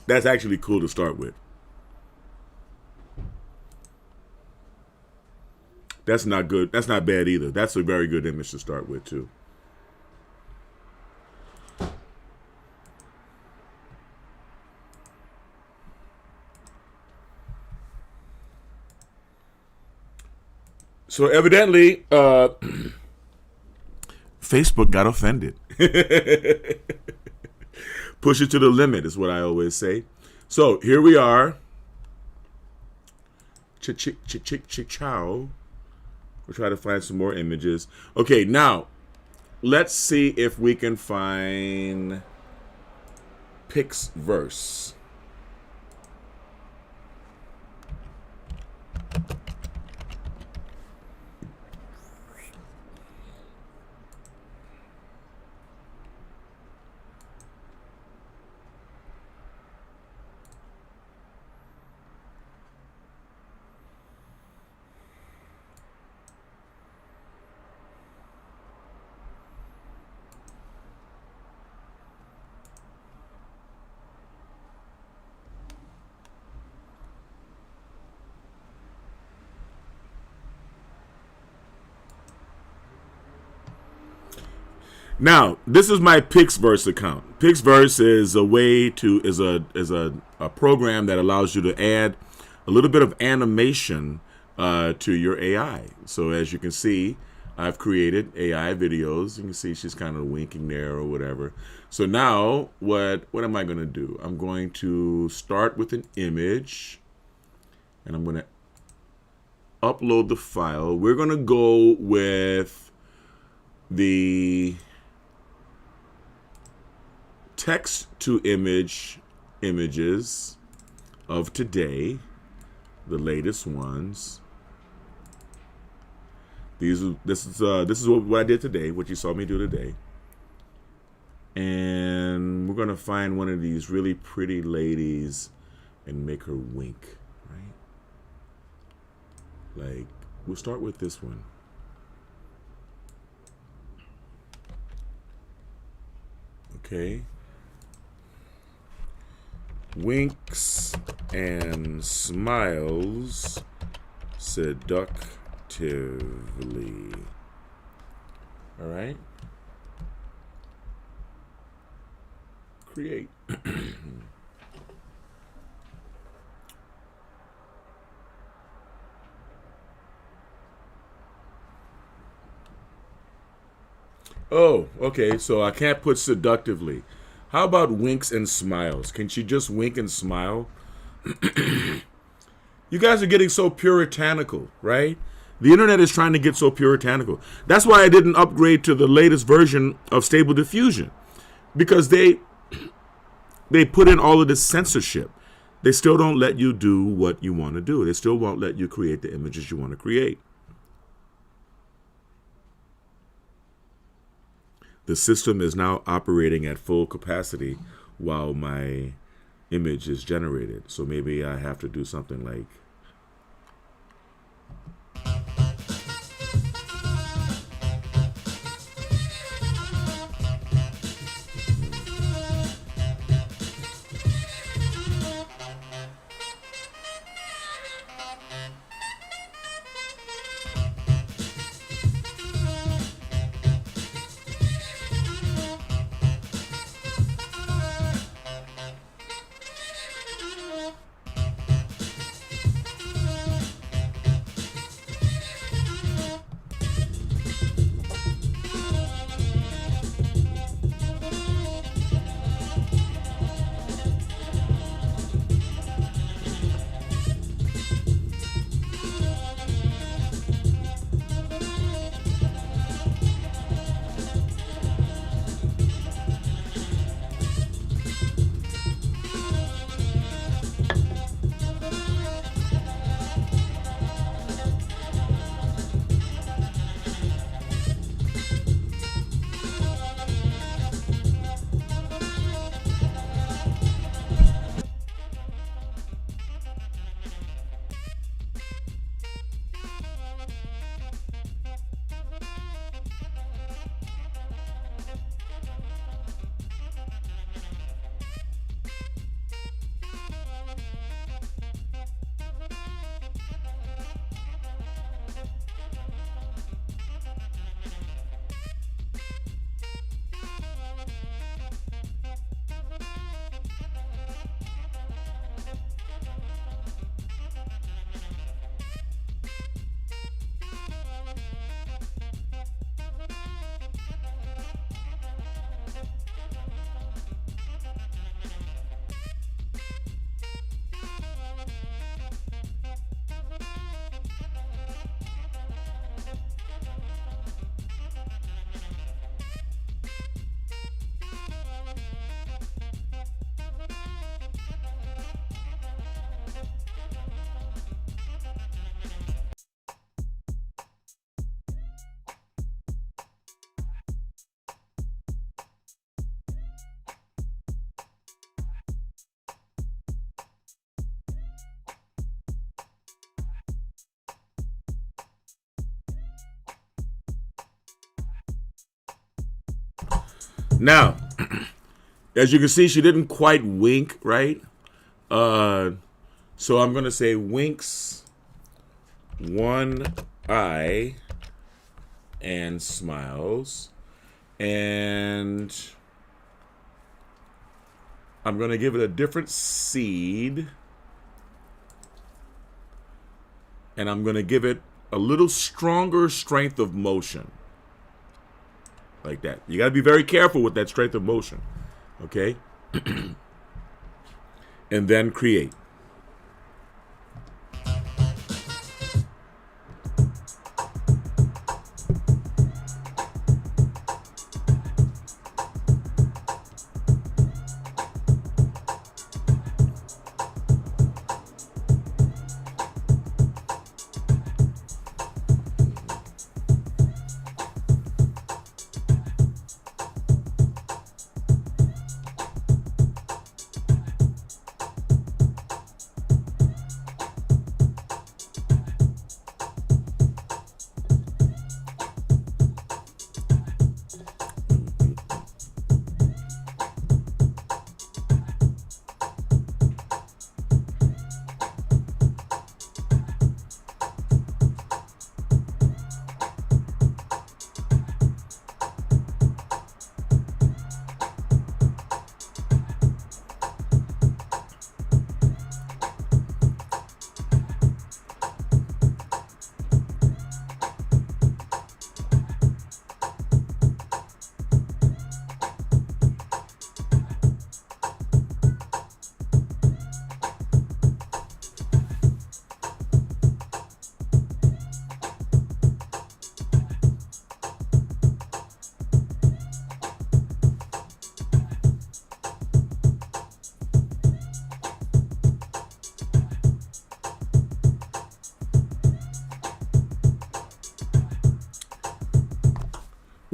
That's actually cool to start with. That's not good. That's not bad either. That's a very good image to start with, too. So evidently, Facebook got offended. Push it to the limit is what I always say. So here we are. Chow. We'll try to find some more images. Okay, now let's see if we can find Pixverse. Now, this is my Pixverse account. Pixverse is a way to is a program that allows you to add a little bit of animation to your AI. So as you can see, I've created AI videos. You can see she's kind of winking there or whatever. So now, what am I going to do? I'm going to start with an image, and I'm going to upload the file. We're going to go with the text to images of today, the latest ones. This is what I did today, what you saw me do today. And we're gonna find one of these really pretty ladies and make her wink, right? Like, we'll start with this one. Okay. Winks and smiles seductively. All right. create. Oh, okay. So I can't put seductively. How about winks and smiles? Can she just wink and smile? You guys are getting so puritanical, right? The internet is trying to get so puritanical. That's why I didn't upgrade to the latest version of Stable Diffusion, because they put in all of this censorship. They still don't let you do what you want to do. They still won't let you create the images you want to create. The system is now operating at full capacity while my image is generated. So maybe I have to do something like, now, as you can see, she didn't quite wink, right? So I'm going to say winks one eye and smiles. And I'm going to give it a different seed. And I'm going to give it a little stronger strength of motion. Like that. You got to be very careful with that strength of motion. Okay? And then create.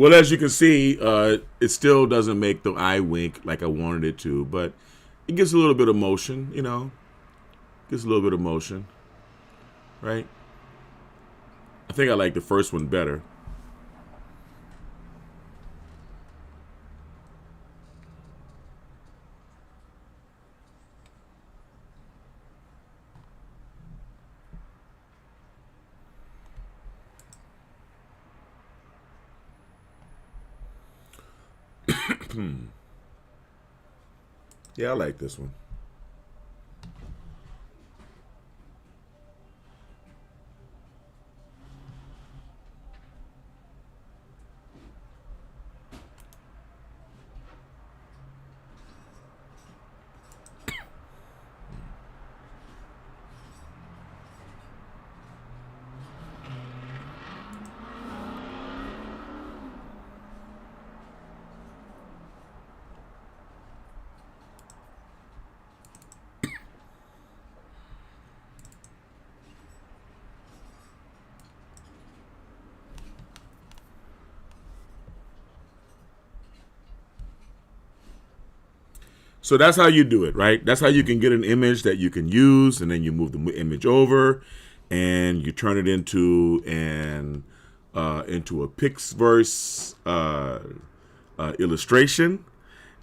Well, as you can see, it still doesn't make the eye wink like I wanted it to, but it gives a little bit of motion, you know. Gives a little bit of motion, right? I think I like the first one better. Yeah, I like this one. So that's how you do it, right? That's how you can get an image that you can use, and then you move the image over, and you turn it into a Pixverse illustration.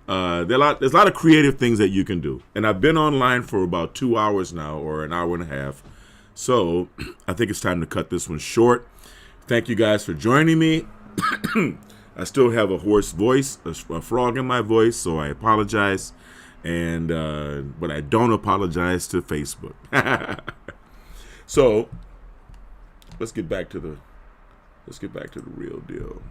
There's a lot of creative things that you can do, and I've been online for about 2 hours now, or an hour and a half. So I think it's time to cut this one short. Thank you guys for joining me. I still have a hoarse voice, a frog in my voice, so I apologize. And but I don't apologize to Facebook. So let's get back to the real deal.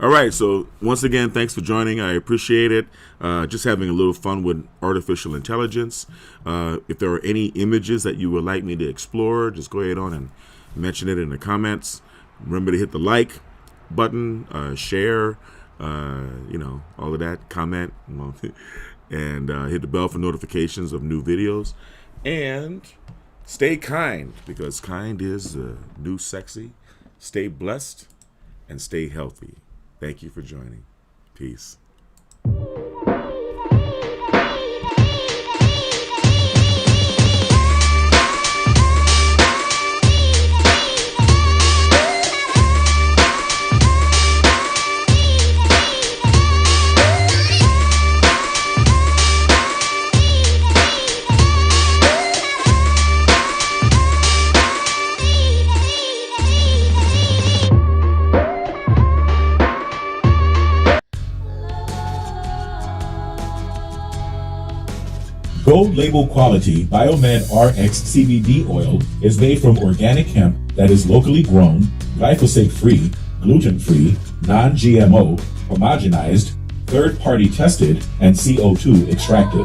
All right, so once again, thanks for joining. I appreciate it. Just having a little fun with artificial intelligence. If there are any images that you would like me to explore, just go ahead on and mention it in the comments. Remember to hit the like button, share, all of that, comment, and hit the bell for notifications of new videos. And stay kind, because kind is the new sexy. Stay blessed and stay healthy. Thank you for joining. Peace. Gold label quality Biomed RX CBD oil is made from organic hemp that is locally grown, glyphosate free, gluten free, non-GMO, homogenized, third-party tested, and CO2 extracted.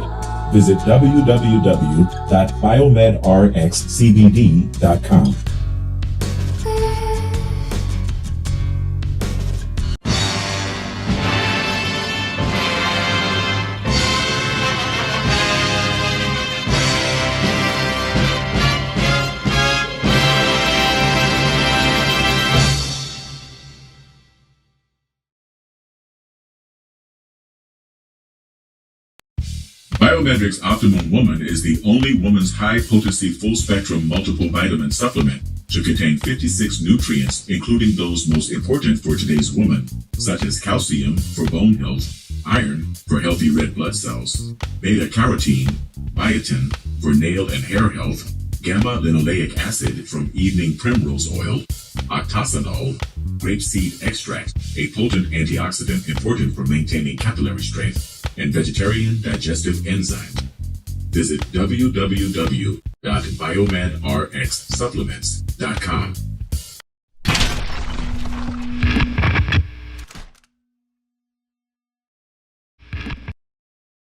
Visit www.biomedrxcbd.com. Biomedric's Optimum Woman is the only woman's high-potency full-spectrum multiple vitamin supplement to contain 56 nutrients, including those most important for today's woman, such as calcium for bone health, iron for healthy red blood cells, beta-carotene, biotin for nail and hair health, gamma-linoleic acid from evening primrose oil, octasanol, grapeseed extract, a potent antioxidant important for maintaining capillary strength, and vegetarian digestive enzymes. Visit www.biomedrxsupplements.com.